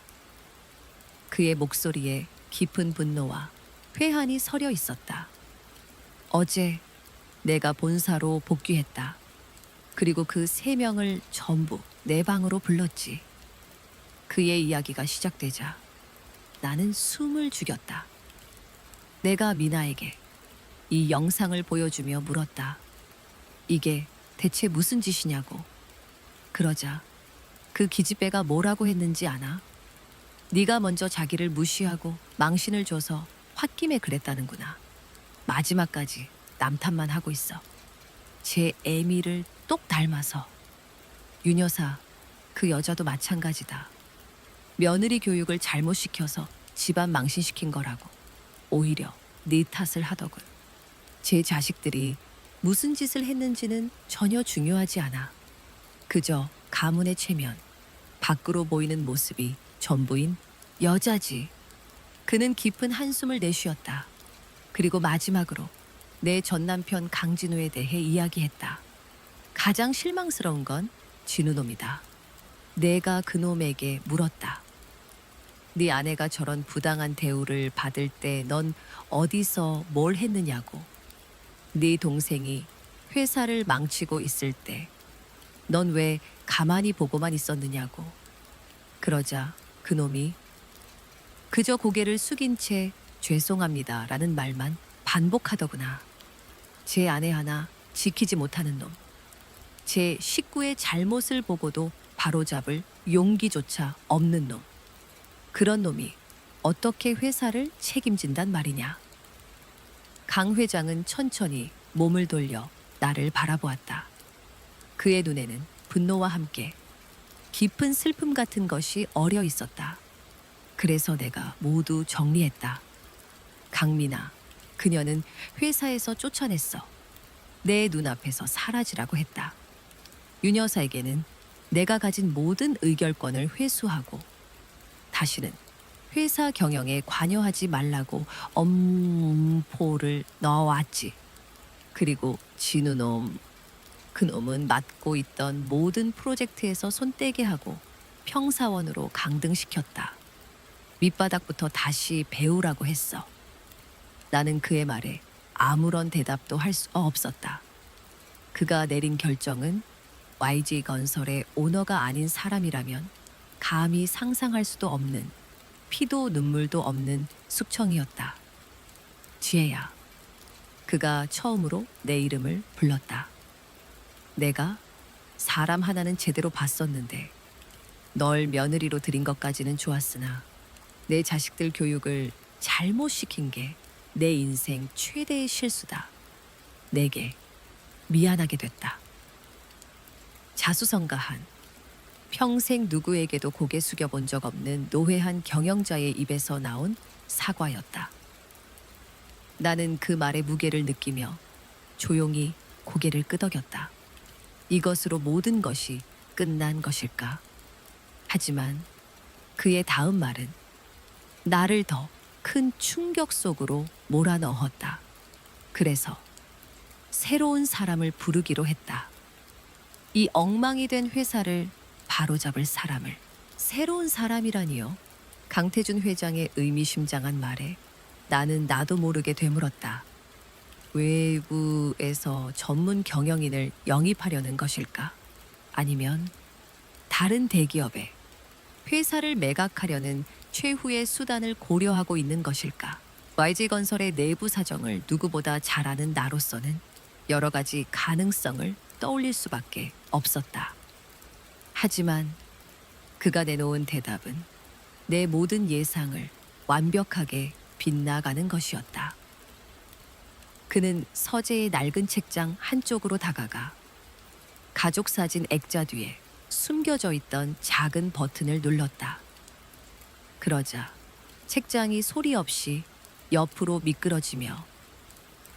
그의 목소리에 깊은 분노와 회한이 서려 있었다. 어제 내가 본사로 복귀했다. 그리고 그 3명을 전부 내 방으로 불렀지. 그의 이야기가 시작되자 나는 숨을 죽였다. 내가 미나에게 이 영상을 보여주며 물었다. 이게 대체 무슨 짓이냐고. 그러자 그 기집애가 뭐라고 했는지 아나? 네가 먼저 자기를 무시하고 망신을 줘서 홧김에 그랬다는구나. 마지막까지 남 탓만 하고 있어. 제 애미를 똑 닮아서. 윤 여사, 그 여자도 마찬가지다. 며느리 교육을 잘못 시켜서 집안 망신시킨 거라고. 오히려 네 탓을 하더군. 제 자식들이 무슨 짓을 했는지는 전혀 중요하지 않아. 그저 가문의 체면, 밖으로 보이는 모습이 전부인 여자지. 그는 깊은 한숨을 내쉬었다. 그리고 마지막으로 내 전남편 강진우에 대해 이야기했다. 가장 실망스러운 건 진우놈이다. 내가 그놈에게 물었다. 네 아내가 저런 부당한 대우를 받을 때 넌 어디서 뭘 했느냐고. 네 동생이 회사를 망치고 있을 때 넌 왜 가만히 보고만 있었느냐고. 그러자 그놈이 그저 고개를 숙인 채 죄송합니다라는 말만 반복하더구나. 제 아내 하나 지키지 못하는 놈. 제 식구의 잘못을 보고도 바로잡을 용기조차 없는 놈. 그런 놈이 어떻게 회사를 책임진단 말이냐. 강 회장은 천천히 몸을 돌려 나를 바라보았다. 그의 눈에는 분노와 함께 깊은 슬픔 같은 것이 어려 있었다. 그래서 내가 모두 정리했다. 강민아, 그녀는 회사에서 쫓아냈어. 내 눈앞에서 사라지라고 했다. 윤 여사에게는 내가 가진 모든 의결권을 회수하고 다시는 회사 경영에 관여하지 말라고 엄포를 넣어왔지. 그리고 진우놈, 그놈은 맡고 있던 모든 프로젝트에서 손떼게 하고 평사원으로 강등시켰다. 밑바닥부터 다시 배우라고 했어. 나는 그의 말에 아무런 대답도 할 수 없었다. 그가 내린 결정은 YG건설의 오너가 아닌 사람이라면 감히 상상할 수도 없는, 피도 눈물도 없는 숙청이었다. 지혜야. 그가 처음으로 내 이름을 불렀다. 내가 사람 하나는 제대로 봤었는데 널 며느리로 들인 것까지는 좋았으나 내 자식들 교육을 잘못 시킨 게 내 인생 최대의 실수다. 내게 미안하게 됐다. 자수성가한, 평생 누구에게도 고개 숙여본 적 없는 노회한 경영자의 입에서 나온 사과였다. 나는 그 말의 무게를 느끼며 조용히 고개를 끄덕였다. 이것으로 모든 것이 끝난 것일까? 하지만 그의 다음 말은 나를 더 큰 충격 속으로 몰아넣었다. 그래서 새로운 사람을 부르기로 했다. 이 엉망이 된 회사를 바로잡을 사람을. 새로운 사람이라니요? 강태준 회장의 의미심장한 말에 나는 나도 모르게 되물었다. 외부에서 전문 경영인을 영입하려는 것일까? 아니면 다른 대기업에 회사를 매각하려는 최후의 수단을 고려하고 있는 것일까? YG건설의 내부 사정을 누구보다 잘 아는 나로서는 여러 가지 가능성을 떠올릴 수밖에 없었다. 하지만 그가 내놓은 대답은 내 모든 예상을 완벽하게 빗나가는 것이었다. 그는 서재의 낡은 책장 한쪽으로 다가가 가족 사진 액자 뒤에 숨겨져 있던 작은 버튼을 눌렀다. 그러자 책장이 소리 없이 옆으로 미끄러지며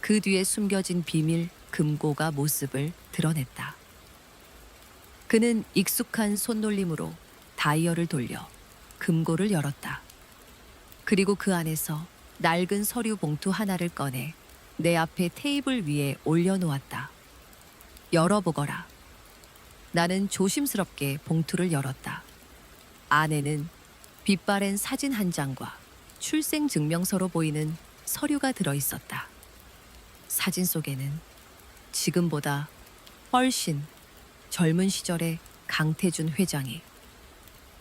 그 뒤에 숨겨진 비밀 금고가 모습을 드러냈다. 그는 익숙한 손놀림으로 다이얼을 돌려 금고를 열었다. 그리고 그 안에서 낡은 서류 봉투 하나를 꺼내 내 앞에 테이블 위에 올려놓았다. 열어보거라. 나는 조심스럽게 봉투를 열었다. 안에는 빛바랜 사진 한 장과 출생증명서로 보이는 서류가 들어있었다. 사진 속에는 지금보다 훨씬 젊은 시절의 강태준 회장이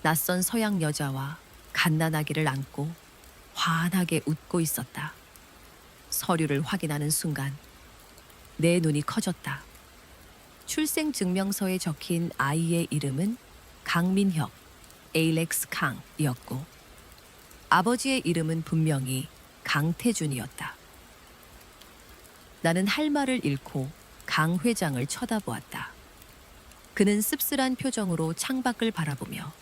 낯선 서양 여자와 갓난아기를 안고 환하게 웃고 있었다. 서류를 확인하는 순간 내 눈이 커졌다. 출생증명서에 적힌 아이의 이름은 강민혁, 에일렉스 강이었고 아버지의 이름은 분명히 강태준이었다. 나는 할 말을 잃고 강 회장을 쳐다보았다. 그는 씁쓸한 표정으로 창밖을 바라보며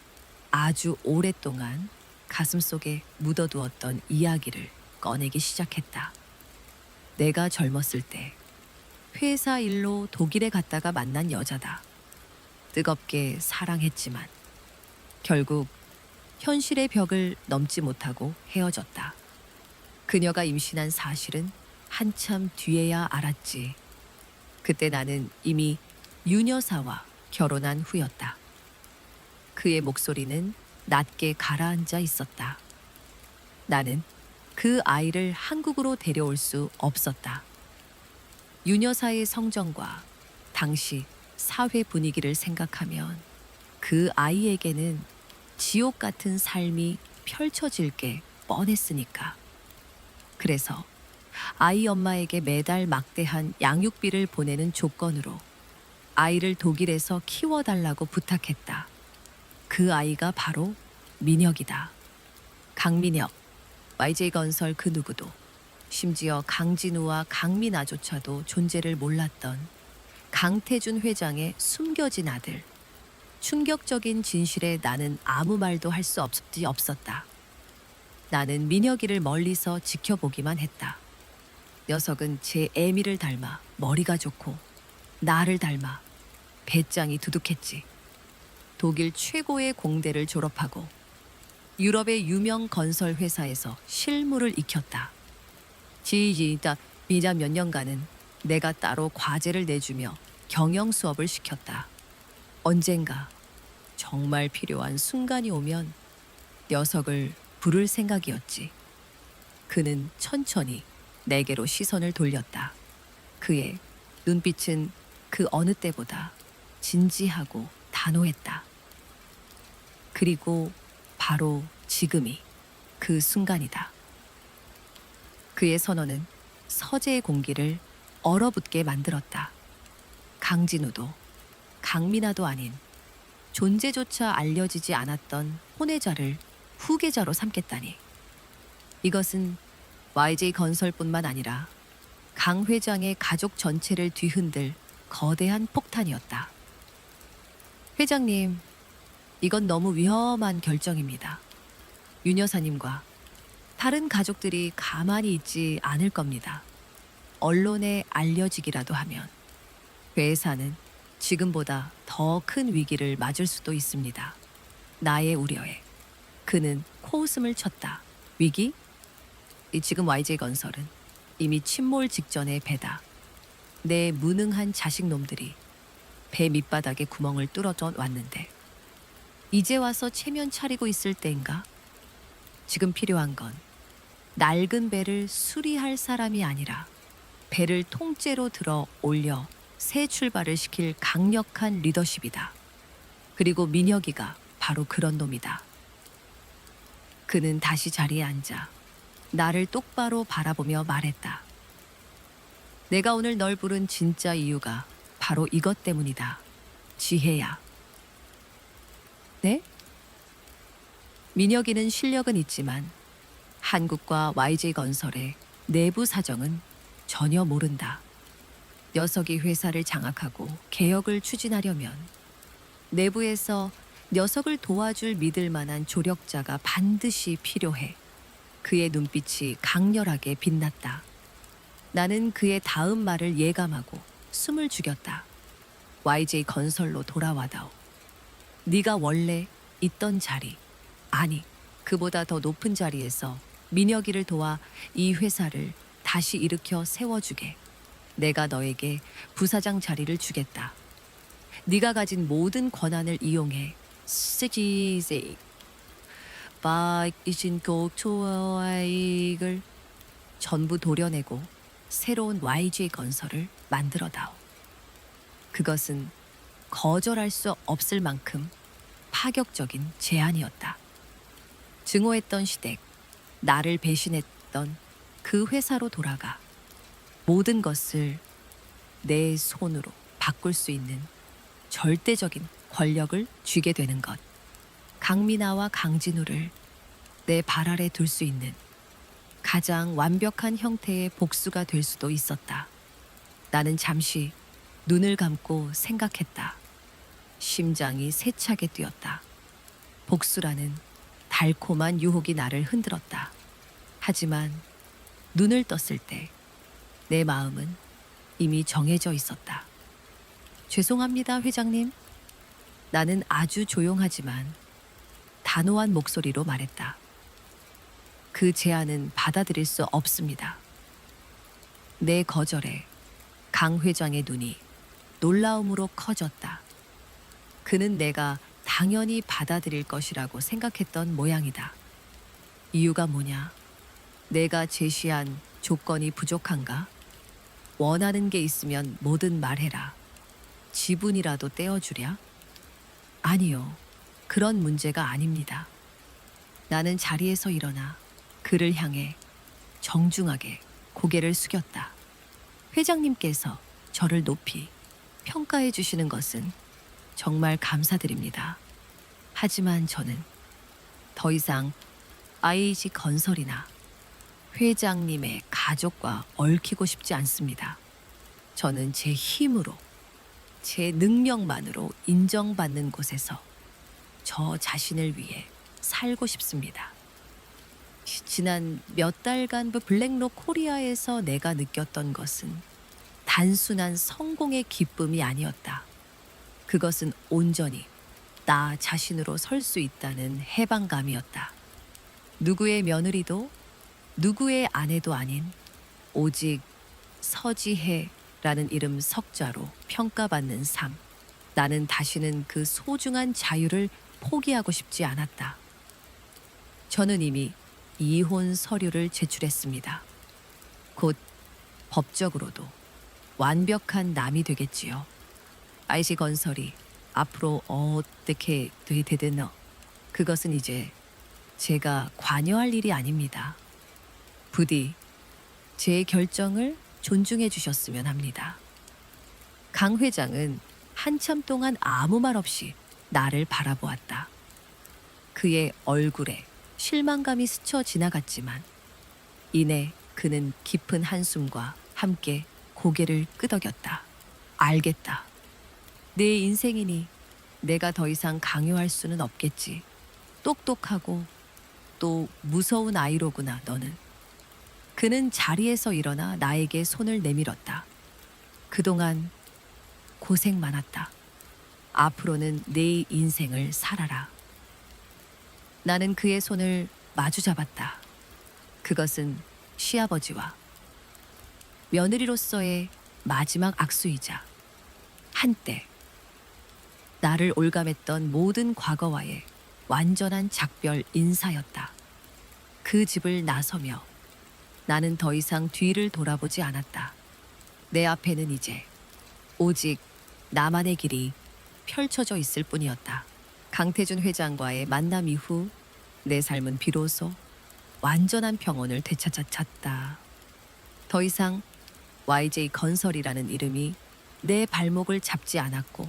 아주 오랫동안 가슴속에 묻어두었던 이야기를 꺼내기 시작했다. 내가 젊었을 때 회사 일로 독일에 갔다가 만난 여자다. 뜨겁게 사랑했지만 결국 현실의 벽을 넘지 못하고 헤어졌다. 그녀가 임신한 사실은 한참 뒤에야 알았지. 그때 나는 이미 윤 여사와 결혼한 후였다. 그의 목소리는 낮게 가라앉아 있었다. 나는 그 아이를 한국으로 데려올 수 없었다. 윤 여사의 성정과 당시 사회 분위기를 생각하면 그 아이에게는 지옥 같은 삶이 펼쳐질 게 뻔했으니까. 그래서 아이 엄마에게 매달 막대한 양육비를 보내는 조건으로 아이를 독일에서 키워달라고 부탁했다. 그 아이가 바로 민혁이다. 강민혁, YJ건설 그 누구도, 심지어 강진우와 강민아조차도 존재를 몰랐던 강태준 회장의 숨겨진 아들. 충격적인 진실에 나는 아무 말도 할 수 없었다. 나는 민혁이를 멀리서 지켜보기만 했다. 녀석은 제 애미를 닮아 머리가 좋고 나를 닮아 배짱이 두둑했지. 독일 최고의 공대를 졸업하고 유럽의 유명 건설 회사에서 실무를 익혔다. 지지다 비자 몇 년간은 내가 따로 과제를 내주며 경영 수업을 시켰다. 언젠가 정말 필요한 순간이 오면 녀석을 부를 생각이었지. 그는 천천히 내게로 시선을 돌렸다. 그의 눈빛은 그 어느 때보다 진지하고 단호했다. 그리고 바로 지금이 그 순간이다. 그의 선언은 서재의 공기를 얼어붙게 만들었다. 강진우도 강민아도 아닌 존재조차 알려지지 않았던 혼외자를 후계자로 삼겠다니. 이것은 YJ건설뿐만 아니라 강 회장의 가족 전체를 뒤흔들 거대한 폭탄이었다. 회장님, 이건 너무 위험한 결정입니다. 윤 여사님과 다른 가족들이 가만히 있지 않을 겁니다. 언론에 알려지기라도 하면 회사는 지금보다 더 큰 위기를 맞을 수도 있습니다. 나의 우려에 그는 코웃음을 쳤다. 위기? 지금 YJ건설은 이미 침몰 직전의 배다. 내 무능한 자식놈들이 배 밑바닥에 구멍을 뚫어져 왔는데 이제 와서 체면 차리고 있을 때인가? 지금 필요한 건 낡은 배를 수리할 사람이 아니라 배를 통째로 들어 올려 새 출발을 시킬 강력한 리더십이다. 그리고 민혁이가 바로 그런 놈이다. 그는 다시 자리에 앉아 나를 똑바로 바라보며 말했다. 내가 오늘 널 부른 진짜 이유가 바로 이것 때문이다. 지혜야. 네? 민혁이는 실력은 있지만 한국과 YJ건설의 내부 사정은 전혀 모른다. 녀석이 회사를 장악하고 개혁을 추진하려면 내부에서 녀석을 도와줄 믿을 만한 조력자가 반드시 필요해. 그의 눈빛이 강렬하게 빛났다. 나는 그의 다음 말을 예감하고 숨을 죽였다. YJ건설로 돌아와다오. 네가 원래 있던 자리, 아니 그보다 더 높은 자리에서 민혁이를 도와 이 회사를 다시 일으켜 세워주게. 내가 너에게 부사장 자리를 주겠다. 네가 가진 모든 권한을 이용해 쓰지세 바이신 고초와이익을 전부 도려내고 새로운 YG건설을 만들어다오. 그것은 거절할 수 없을 만큼 파격적인 제안이었다. 증오했던 시댁, 나를 배신했던 그 회사로 돌아가 모든 것을 내 손으로 바꿀 수 있는 절대적인 권력을 쥐게 되는 것. 강민아와 강진우를 내 발 아래 둘 수 있는 가장 완벽한 형태의 복수가 될 수도 있었다. 나는 잠시 눈을 감고 생각했다. 심장이 세차게 뛰었다. 복수라는 달콤한 유혹이 나를 흔들었다. 하지만 눈을 떴을 때 내 마음은 이미 정해져 있었다. 죄송합니다, 회장님. 나는 아주 조용하지만 단호한 목소리로 말했다. 그 제안은 받아들일 수 없습니다. 내 거절에 강 회장의 눈이 놀라움으로 커졌다. 그는 내가 당연히 받아들일 것이라고 생각했던 모양이다. 이유가 뭐냐? 내가 제시한 조건이 부족한가? 원하는 게 있으면 뭐든 말해라. 지분이라도 떼어주랴? 아니요. 그런 문제가 아닙니다. 나는 자리에서 일어나 그를 향해 정중하게 고개를 숙였다. 회장님께서 저를 높이 평가해 주시는 것은 정말 감사드립니다. 하지만 저는 더 이상 IG 건설이나 회장님의 가족과 얽히고 싶지 않습니다. 저는 제 힘으로, 제 능력만으로 인정받는 곳에서 저 자신을 위해 살고 싶습니다. 지난 몇 달간 블랙록 코리아에서 내가 느꼈던 것은 단순한 성공의 기쁨이 아니었다. 그것은 온전히 나 자신으로 설 수 있다는 해방감이었다. 누구의 며느리도 누구의 아내도 아닌 오직 서지혜라는 이름 석자로 평가받는 삶. 나는 다시는 그 소중한 자유를 포기하고 싶지 않았다. 저는 이미 이혼 서류를 제출했습니다. 곧 법적으로도 완벽한 남이 되겠지요. IC건설이 앞으로 어떻게 되든 그것은 이제 제가 관여할 일이 아닙니다. 부디 제 결정을 존중해 주셨으면 합니다. 강 회장은 한참 동안 아무 말 없이 나를 바라보았다. 그의 얼굴에 실망감이 스쳐 지나갔지만 이내 그는 깊은 한숨과 함께 고개를 끄덕였다. 알겠다. 내 인생이니 내가 더 이상 강요할 수는 없겠지. 똑똑하고 또 무서운 아이로구나, 너는. 그는 자리에서 일어나 나에게 손을 내밀었다. 그동안 고생 많았다. 앞으로는 내 인생을 살아라. 나는 그의 손을 마주 잡았다. 그것은 시아버지와 며느리로서의 마지막 악수이자 한때 나를 올감했던 모든 과거와의 완전한 작별 인사였다. 그 집을 나서며 나는 더 이상 뒤를 돌아보지 않았다. 내 앞에는 이제 오직 나만의 길이 펼쳐져 있을 뿐이었다. 강태준 회장과의 만남 이후 내 삶은 비로소 완전한 평온을 되찾았다. 더 이상 YJ건설이라는 이름이 내 발목을 잡지 않았고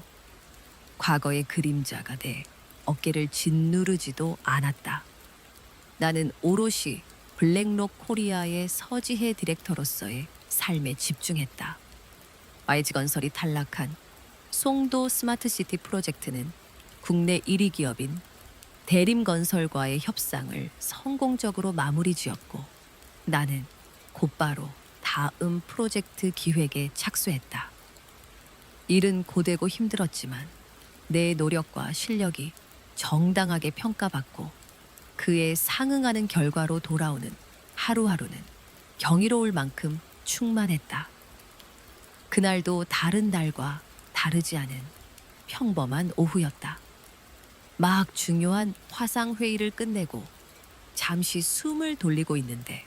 과거의 그림자가 내 어깨를 짓누르지도 않았다. 나는 오롯이 블랙록 코리아의 서지혜 디렉터로서의 삶에 집중했다. YG건설이 탈락한 송도 스마트시티 프로젝트는 국내 1위 기업인 대림건설과의 협상을 성공적으로 마무리 지었고 나는 곧바로 다음 프로젝트 기획에 착수했다. 일은 고되고 힘들었지만 내 노력과 실력이 정당하게 평가받고 그에 상응하는 결과로 돌아오는 하루하루는 경이로울 만큼 충만했다. 그날도 다른 날과 다르지 않은 평범한 오후였다. 막 중요한 화상회의를 끝내고 잠시 숨을 돌리고 있는데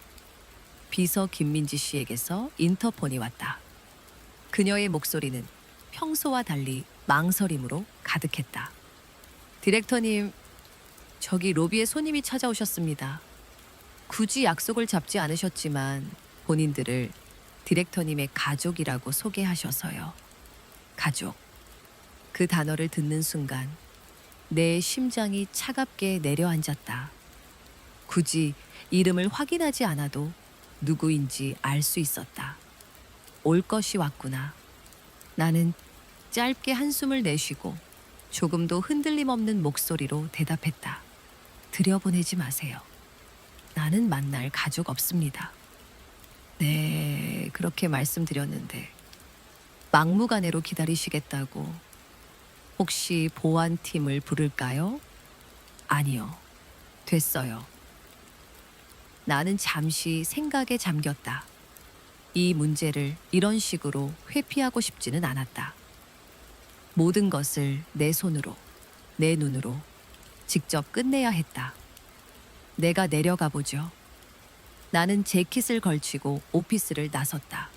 비서 김민지 씨에게서 인터폰이 왔다. 그녀의 목소리는 평소와 달리 망설임으로 가득했다. 디렉터님, 저기 로비에 손님이 찾아오셨습니다. 굳이 약속을 잡지 않으셨지만 본인들을 디렉터님의 가족이라고 소개하셔서요. 가족. 그 단어를 듣는 순간 내 심장이 차갑게 내려앉았다. 굳이 이름을 확인하지 않아도 누구인지 알 수 있었다. 올 것이 왔구나. 나는 짧게 한숨을 내쉬고 조금도 흔들림 없는 목소리로 대답했다. 들여보내지 마세요. 나는 만날 가족 없습니다. 네, 그렇게 말씀드렸는데 막무가내로 기다리시겠다고. 혹시 보안팀을 부를까요? 아니요. 됐어요. 나는 잠시 생각에 잠겼다. 이 문제를 이런 식으로 회피하고 싶지는 않았다. 모든 것을 내 손으로, 내 눈으로 직접 끝내야 했다. 내가 내려가 보죠. 나는 재킷을 걸치고 오피스를 나섰다.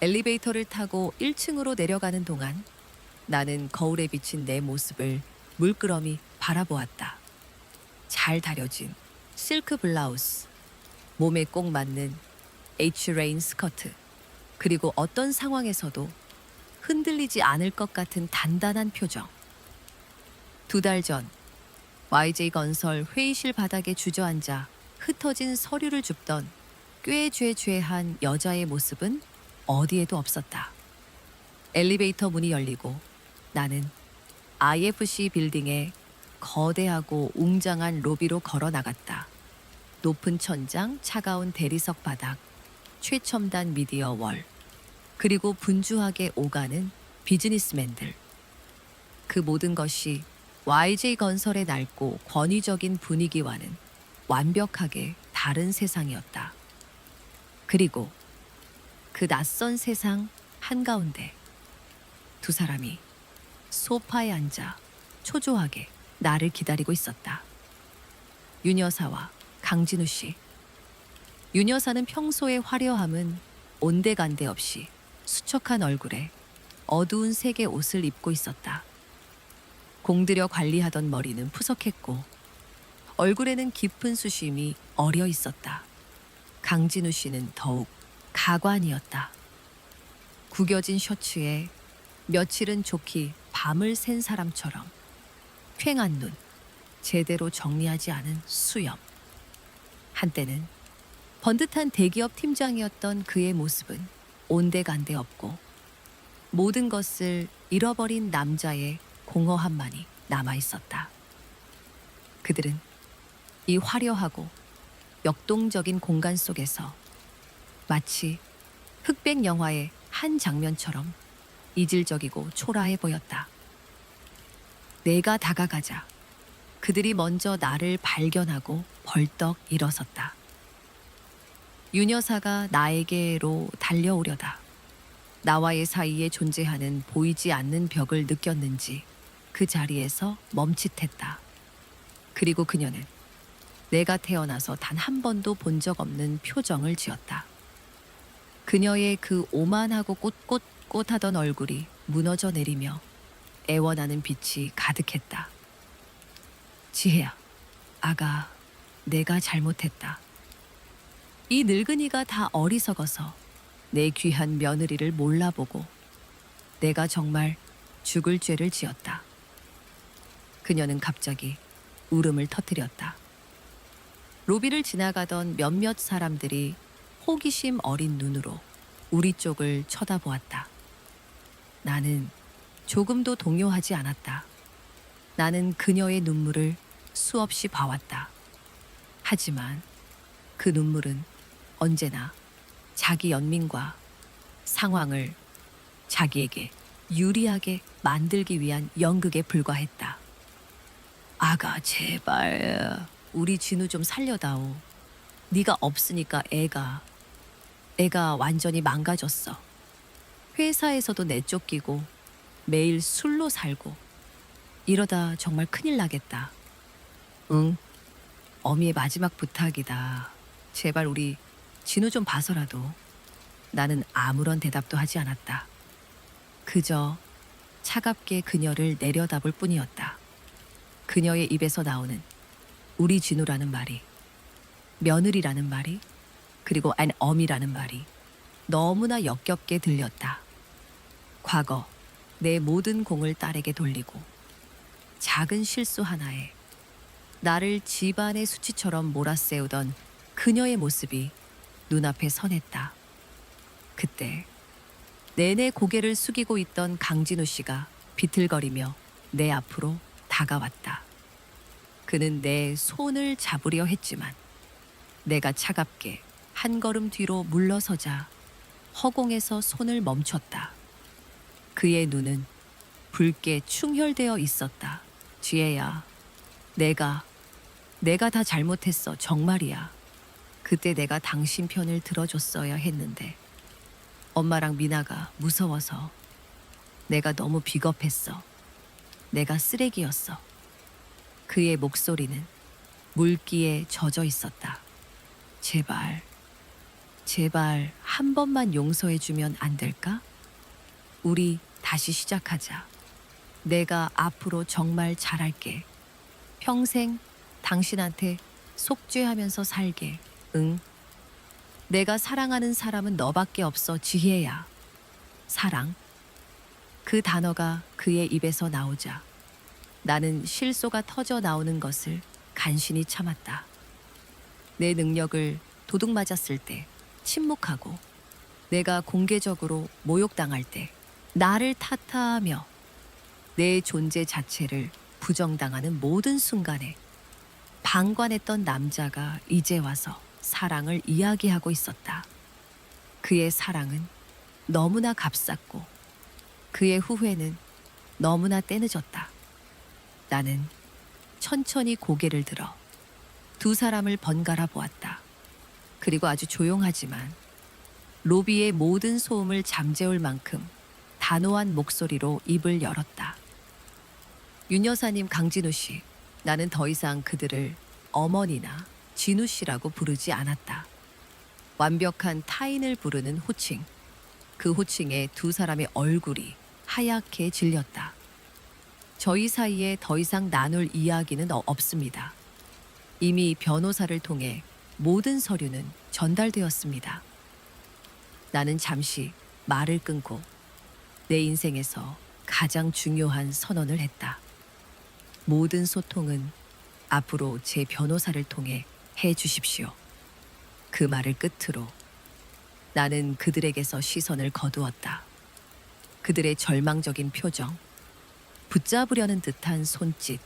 엘리베이터를 타고 1층으로 내려가는 동안 나는 거울에 비친 내 모습을 물끄러미 바라보았다. 잘 다려진 실크 블라우스, 몸에 꼭 맞는 H-레인 스커트, 그리고 어떤 상황에서도 흔들리지 않을 것 같은 단단한 표정. 2달 전 YG건설 회의실 바닥에 주저앉아 흩어진 서류를 줍던 꾀죄죄한 여자의 모습은 어디에도 없었다. 엘리베이터 문이 열리고 나는 IFC 빌딩의 거대하고 웅장한 로비로 걸어 나갔다. 높은 천장, 차가운 대리석 바닥, 최첨단 미디어 월, 그리고 분주하게 오가는 비즈니스맨들. 그 모든 것이 YG건설의 낡고 권위적인 분위기와는 완벽하게 다른 세상이었다. 그리고 그 낯선 세상 한가운데 두 사람이 소파에 앉아 초조하게 나를 기다리고 있었다. 윤 여사와 강진우 씨. 윤 여사는 평소의 화려함은 온데간데 없이 수척한 얼굴에 어두운 색의 옷을 입고 있었다. 공들여 관리하던 머리는 푸석했고 얼굴에는 깊은 수심이 어려 있었다. 강진우 씨는 더욱 가관이었다. 구겨진 셔츠에 며칠은 좋기 밤을 샌 사람처럼 퀭한 눈, 제대로 정리하지 않은 수염. 한때는 번듯한 대기업 팀장이었던 그의 모습은 온데간데 없고 모든 것을 잃어버린 남자의 공허함만이 남아있었다. 그들은 이 화려하고 역동적인 공간 속에서 마치 흑백 영화의 한 장면처럼 이질적이고 초라해 보였다. 내가 다가가자 그들이 먼저 나를 발견하고 벌떡 일어섰다. 윤 여사가 나에게로 달려오려다 나와의 사이에 존재하는 보이지 않는 벽을 느꼈는지 그 자리에서 멈칫했다. 그리고 그녀는 내가 태어나서 단 한 번도 본 적 없는 표정을 지었다. 그녀의 그 오만하고 꼿꼿하던 얼굴이 무너져 내리며 애원하는 빛이 가득했다. 지혜야, 아가, 내가 잘못했다. 이 늙은이가 다 어리석어서 내 귀한 며느리를 몰라보고 내가 정말 죽을 죄를 지었다. 그녀는 갑자기 울음을 터뜨렸다. 로비를 지나가던 몇몇 사람들이 호기심 어린 눈으로 우리 쪽을 쳐다보았다. 나는 조금도 동요하지 않았다. 나는 그녀의 눈물을 수없이 봐왔다. 하지만 그 눈물은 언제나 자기 연민과 상황을 자기에게 유리하게 만들기 위한 연극에 불과했다. 아가 제발 우리 진우 좀 살려다오. 네가 없으니까 애가 완전히 망가졌어. 회사에서도 내쫓기고 매일 술로 살고 이러다 정말 큰일 나겠다. 응, 어미의 마지막 부탁이다. 제발 우리 진우 좀 봐서라도. 나는 아무런 대답도 하지 않았다. 그저 차갑게 그녀를 내려다볼 뿐이었다. 그녀의 입에서 나오는 우리 진우라는 말이, 며느리라는 말이, 그리고 안 어미라는 말이 너무나 역겹게 들렸다. 과거 내 모든 공을 딸에게 돌리고 작은 실수 하나에 나를 집안의 수치처럼 몰아세우던 그녀의 모습이 눈앞에 선했다. 그때 내내 고개를 숙이고 있던 강진우 씨가 비틀거리며 내 앞으로 다가왔다. 그는 내 손을 잡으려 했지만 내가 차갑게 한 걸음 뒤로 물러서자 허공에서 손을 멈췄다. 그의 눈은 붉게 충혈되어 있었다. 지혜야, 내가 다 잘못했어. 정말이야. 그때 내가 당신 편을 들어줬어야 했는데 엄마랑 미나가 무서워서 내가 너무 비겁했어. 내가 쓰레기였어. 그의 목소리는 물기에 젖어 있었다. 제발 한 번만 용서해주면 안 될까? 우리 다시 시작하자. 내가 앞으로 정말 잘할게. 평생 당신한테 속죄하면서 살게. 응. 내가 사랑하는 사람은 너밖에 없어, 지혜야. 사랑. 그 단어가 그의 입에서 나오자 나는 실소가 터져 나오는 것을 간신히 참았다. 내 능력을 도둑 맞았을 때 침묵하고 내가 공개적으로 모욕당할 때 나를 탓하며 내 존재 자체를 부정당하는 모든 순간에 방관했던 남자가 이제 와서 사랑을 이야기하고 있었다. 그의 사랑은 너무나 값쌌고 그의 후회는 너무나 때늦었다. 나는 천천히 고개를 들어 두 사람을 번갈아 보았다. 그리고 아주 조용하지만 로비의 모든 소음을 잠재울 만큼 단호한 목소리로 입을 열었다. 윤 여사님, 강진우 씨, 나는 더 이상 그들을 어머니나 진우 씨라고 부르지 않았다. 완벽한 타인을 부르는 호칭. 그 호칭에 두 사람의 얼굴이 하얗게 질렸다. 저희 사이에 더 이상 나눌 이야기는 없습니다. 이미 변호사를 통해 모든 서류는 전달되었습니다. 나는 잠시 말을 끊고 내 인생에서 가장 중요한 선언을 했다. 모든 소통은 앞으로 제 변호사를 통해 해 주십시오. 그 말을 끝으로 나는 그들에게서 시선을 거두었다. 그들의 절망적인 표정, 붙잡으려는 듯한 손짓,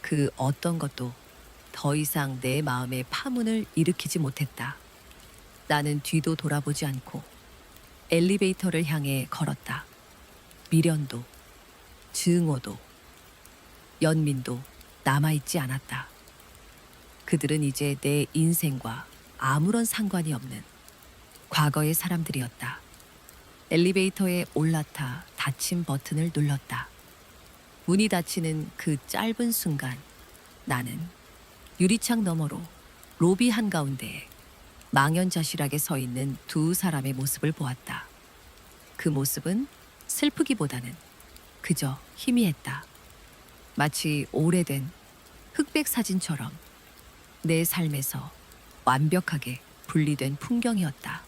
그 어떤 것도 더 이상 내 마음의 파문을 일으키지 못했다. 나는 뒤도 돌아보지 않고 엘리베이터를 향해 걸었다. 미련도, 증오도, 연민도 남아있지 않았다. 그들은 이제 내 인생과 아무런 상관이 없는 과거의 사람들이었다. 엘리베이터에 올라타 닫힘 버튼을 눌렀다. 문이 닫히는 그 짧은 순간 나는 유리창 너머로 로비 한가운데에 망연자실하게 서 있는 두 사람의 모습을 보았다. 그 모습은 슬프기보다는 그저 희미했다. 마치 오래된 흑백 사진처럼 내 삶에서 완벽하게 분리된 풍경이었다.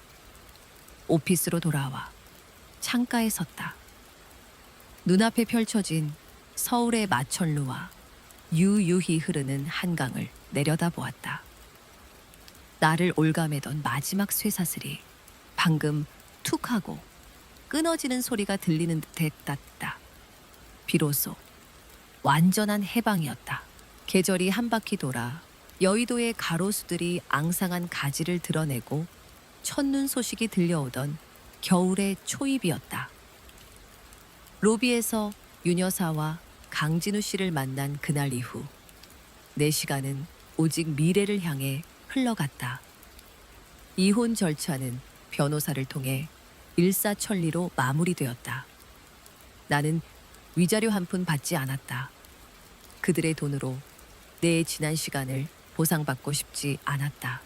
오피스로 돌아와 창가에 섰다. 눈앞에 펼쳐진 서울의 마천루와 유유히 흐르는 한강을 내려다보았다. 나를 올가매던 마지막 쇠사슬이 방금 툭 하고 끊어지는 소리가 들리는 듯 했다. 비로소 완전한 해방이었다. 계절이 한 바퀴 돌아 여의도의 가로수들이 앙상한 가지를 드러내고 첫눈 소식이 들려오던 겨울의 초입이었다. 로비에서 윤 여사와 강진우 씨를 만난 그날 이후 내 시간은 오직 미래를 향해 흘러갔다. 이혼 절차는 변호사를 통해 일사천리로 마무리되었다. 나는 위자료 한 푼 받지 않았다. 그들의 돈으로 내 지난 시간을 보상받고 싶지 않았다.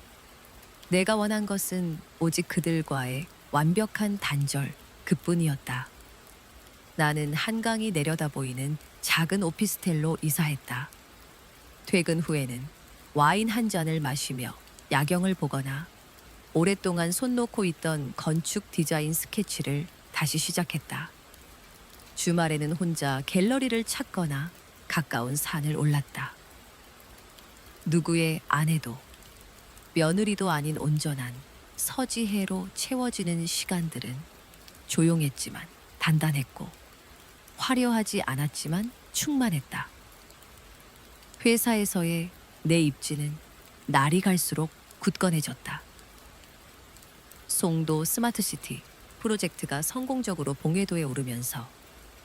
내가 원한 것은 오직 그들과의 완벽한 단절 그뿐이었다. 나는 한강이 내려다 보이는 작은 오피스텔로 이사했다. 퇴근 후에는 와인 한 잔을 마시며 야경을 보거나 오랫동안 손 놓고 있던 건축 디자인 스케치를 다시 시작했다. 주말에는 혼자 갤러리를 찾거나 가까운 산을 올랐다. 누구의 아내도 며느리도 아닌 온전한 서지혜로 채워지는 시간들은 조용했지만 단단했고 화려하지 않았지만 충만했다. 회사에서의 내 입지는 날이 갈수록 굳건해졌다. 송도 스마트시티 프로젝트가 성공적으로 봉해도에 오르면서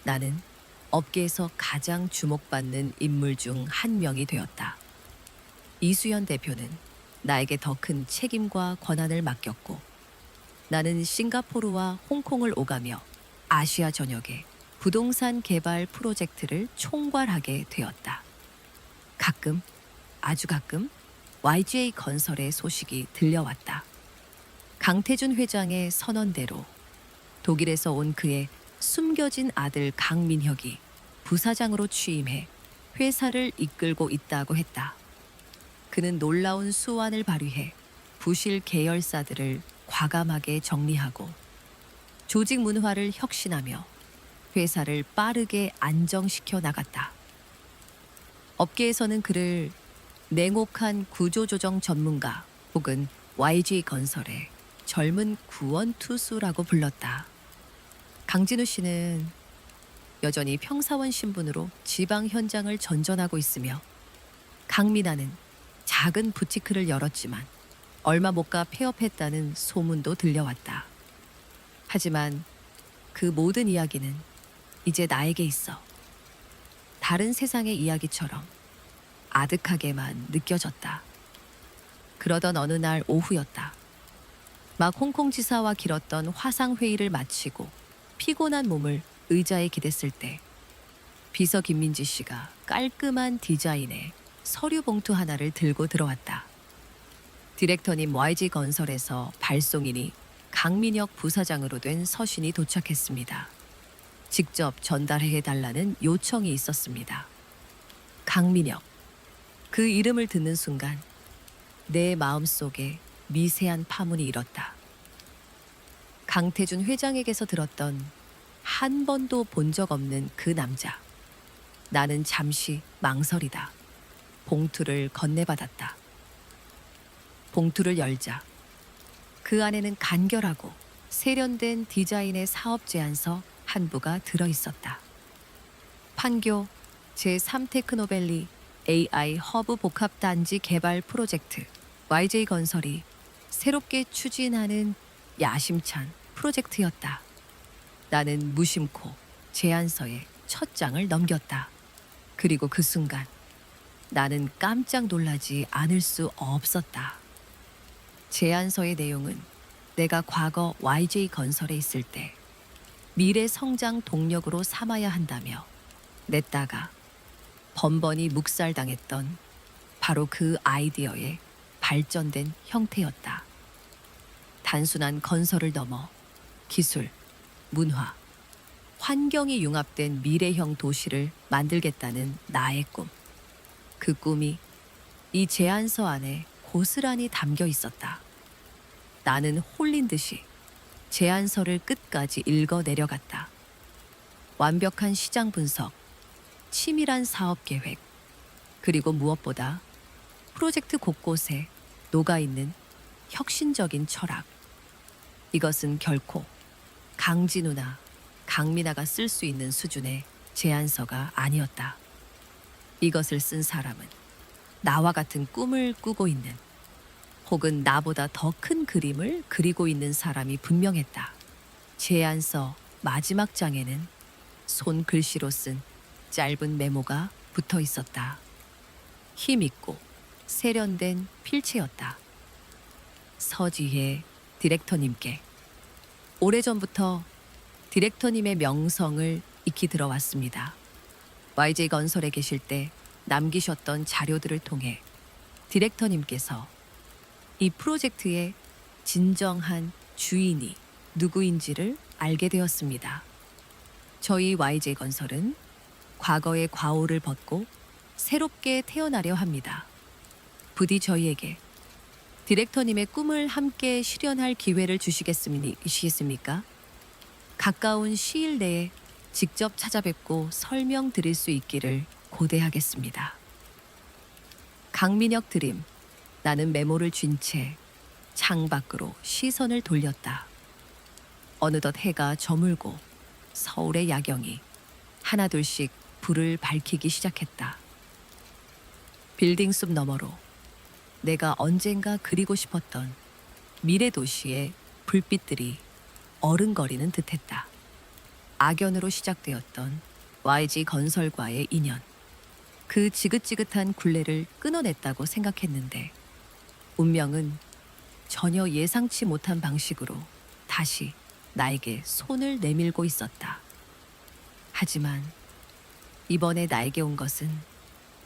나는 업계에서 가장 주목받는 인물 중 한 명이 되었다. 이수연 대표는 나에게 더 큰 책임과 권한을 맡겼고 나는 싱가포르와 홍콩을 오가며 아시아 전역의 부동산 개발 프로젝트를 총괄하게 되었다. 가끔, 아주 가끔 YGA 건설의 소식이 들려왔다. 강태준 회장의 선언대로 독일에서 온 그의 숨겨진 아들 강민혁이 부사장으로 취임해 회사를 이끌고 있다고 했다. 그는 놀라운 수완을 발휘해 부실 계열사들을 과감하게 정리하고 조직 문화를 혁신하며 회사를 빠르게 안정시켜 나갔다. 업계에서는 그를 냉혹한 구조조정 전문가 혹은 YG 건설의 젊은 구원투수라고 불렀다. 강진우 씨는 여전히 평사원 신분으로 지방 현장을 전전하고 있으며 강민아는 작은 부티크를 열었지만 얼마 못 가 폐업했다는 소문도 들려왔다. 하지만 그 모든 이야기는 이제 나에게 있어. 다른 세상의 이야기처럼 아득하게만 느껴졌다. 그러던 어느 날 오후였다. 막 홍콩 지사와 길었던 화상회의를 마치고 피곤한 몸을 의자에 기댔을 때 비서 김민지 씨가 깔끔한 디자인의 서류 봉투 하나를 들고 들어왔다. 디렉터님 YG 건설에서 발송인이 강민혁 부사장으로 된 서신이 도착했습니다. 직접 전달해달라는 요청이 있었습니다. 강민혁. 그 이름을 듣는 순간 내 마음속에 미세한 파문이 일었다. 강태준 회장에게서 들었던 한 번도 본 적 없는 그 남자. 나는 잠시 망설이다. 봉투를 건네받았다. 봉투를 열자 그 안에는 간결하고 세련된 디자인의 사업 제안서 한 부가 들어있었다. 판교 제3테크노밸리 AI 허브 복합단지 개발 프로젝트 YJ 건설이 새롭게 추진하는 야심찬 프로젝트였다. 나는 무심코 제안서에 첫 장을 넘겼다. 그리고 그 순간 나는 깜짝 놀라지 않을 수 없었다. 제안서의 내용은 내가 과거 YJ 건설에 있을 때 미래 성장 동력으로 삼아야 한다며 냈다가 번번이 묵살당했던 바로 그 아이디어의 발전된 형태였다. 단순한 건설을 넘어 기술, 문화, 환경이 융합된 미래형 도시를 만들겠다는 나의 꿈. 그 꿈이 이 제안서 안에 고스란히 담겨 있었다. 나는 홀린 듯이 제안서를 끝까지 읽어 내려갔다. 완벽한 시장 분석, 치밀한 사업 계획, 그리고 무엇보다 프로젝트 곳곳에 녹아있는 혁신적인 철학. 이것은 결코 강진우나 강민아가 쓸 수 있는 수준의 제안서가 아니었다. 이것을 쓴 사람은 나와 같은 꿈을 꾸고 있는, 혹은 나보다 더 큰 그림을 그리고 있는 사람이 분명했다. 제안서 마지막 장에는 손글씨로 쓴 짧은 메모가 붙어 있었다. 힘있고 세련된 필체였다. 서지혜 디렉터님께. 오래전부터 디렉터님의 명성을 익히 들어왔습니다. YJ건설에 계실 때 남기셨던 자료들을 통해 디렉터님께서 이 프로젝트의 진정한 주인이 누구인지를 알게 되었습니다. 저희 YJ건설은 과거의 과오를 벗고 새롭게 태어나려 합니다. 부디 저희에게 디렉터님의 꿈을 함께 실현할 기회를 주시겠습니까? 가까운 시일 내에 직접 찾아뵙고 설명드릴 수 있기를 고대하겠습니다. 강민혁 드림. 나는 메모를 쥔 채 창밖으로 시선을 돌렸다. 어느덧 해가 저물고 서울의 야경이 하나둘씩 불을 밝히기 시작했다. 빌딩 숲 너머로 내가 언젠가 그리고 싶었던 미래 도시의 불빛들이 어른거리는 듯했다. 악연으로 시작되었던 YG 건설과의 인연. 그 지긋지긋한 굴레를 끊어냈다고 생각했는데 운명은 전혀 예상치 못한 방식으로 다시 나에게 손을 내밀고 있었다. 하지만 이번에 나에게 온 것은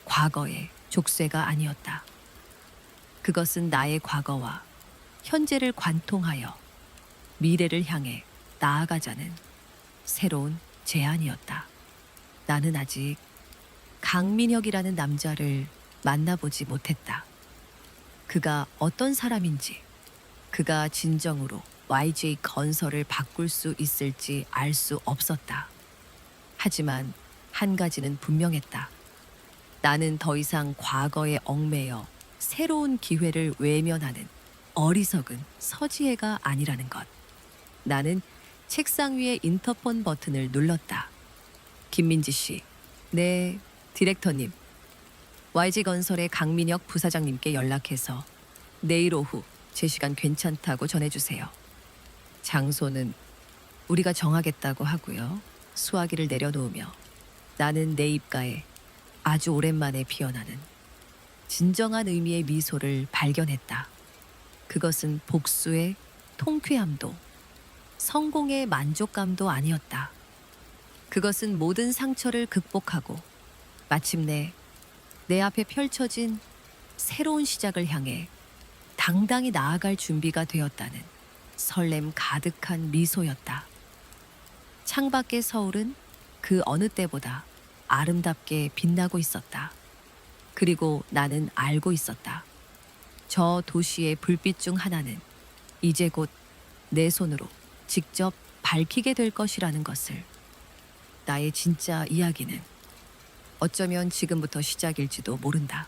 과거의 족쇄가 아니었다. 그것은 나의 과거와 현재를 관통하여 미래를 향해 나아가자는 새로운 제안이었다. 나는 아직 강민혁이라는 남자를 만나보지 못했다. 그가 어떤 사람인지, 그가 진정으로 YJ 건설을 바꿀 수 있을지 알 수 없었다. 하지만 한 가지는 분명했다. 나는 더 이상 과거에 얽매여 새로운 기회를 외면하는 어리석은 서지혜가 아니라는 것. 나는 책상 위의 인터폰 버튼을 눌렀다. 김민지 씨. 네, 디렉터님. YG건설의 강민혁 부사장님께 연락해서 내일 오후 제 시간 괜찮다고 전해주세요. 장소는 우리가 정하겠다고 하고요. 수화기를 내려놓으며 나는 내 입가에 아주 오랜만에 피어나는 진정한 의미의 미소를 발견했다. 그것은 복수의 통쾌함도 성공의 만족감도 아니었다. 그것은 모든 상처를 극복하고 마침내 내 앞에 펼쳐진 새로운 시작을 향해 당당히 나아갈 준비가 되었다는 설렘 가득한 미소였다. 창밖의 서울은 그 어느 때보다 아름답게 빛나고 있었다. 그리고 나는 알고 있었다. 저 도시의 불빛 중 하나는 이제 곧 내 손으로 직접 밝히게 될 것이라는 것을. 나의 진짜 이야기는 어쩌면 지금부터 시작일지도 모른다.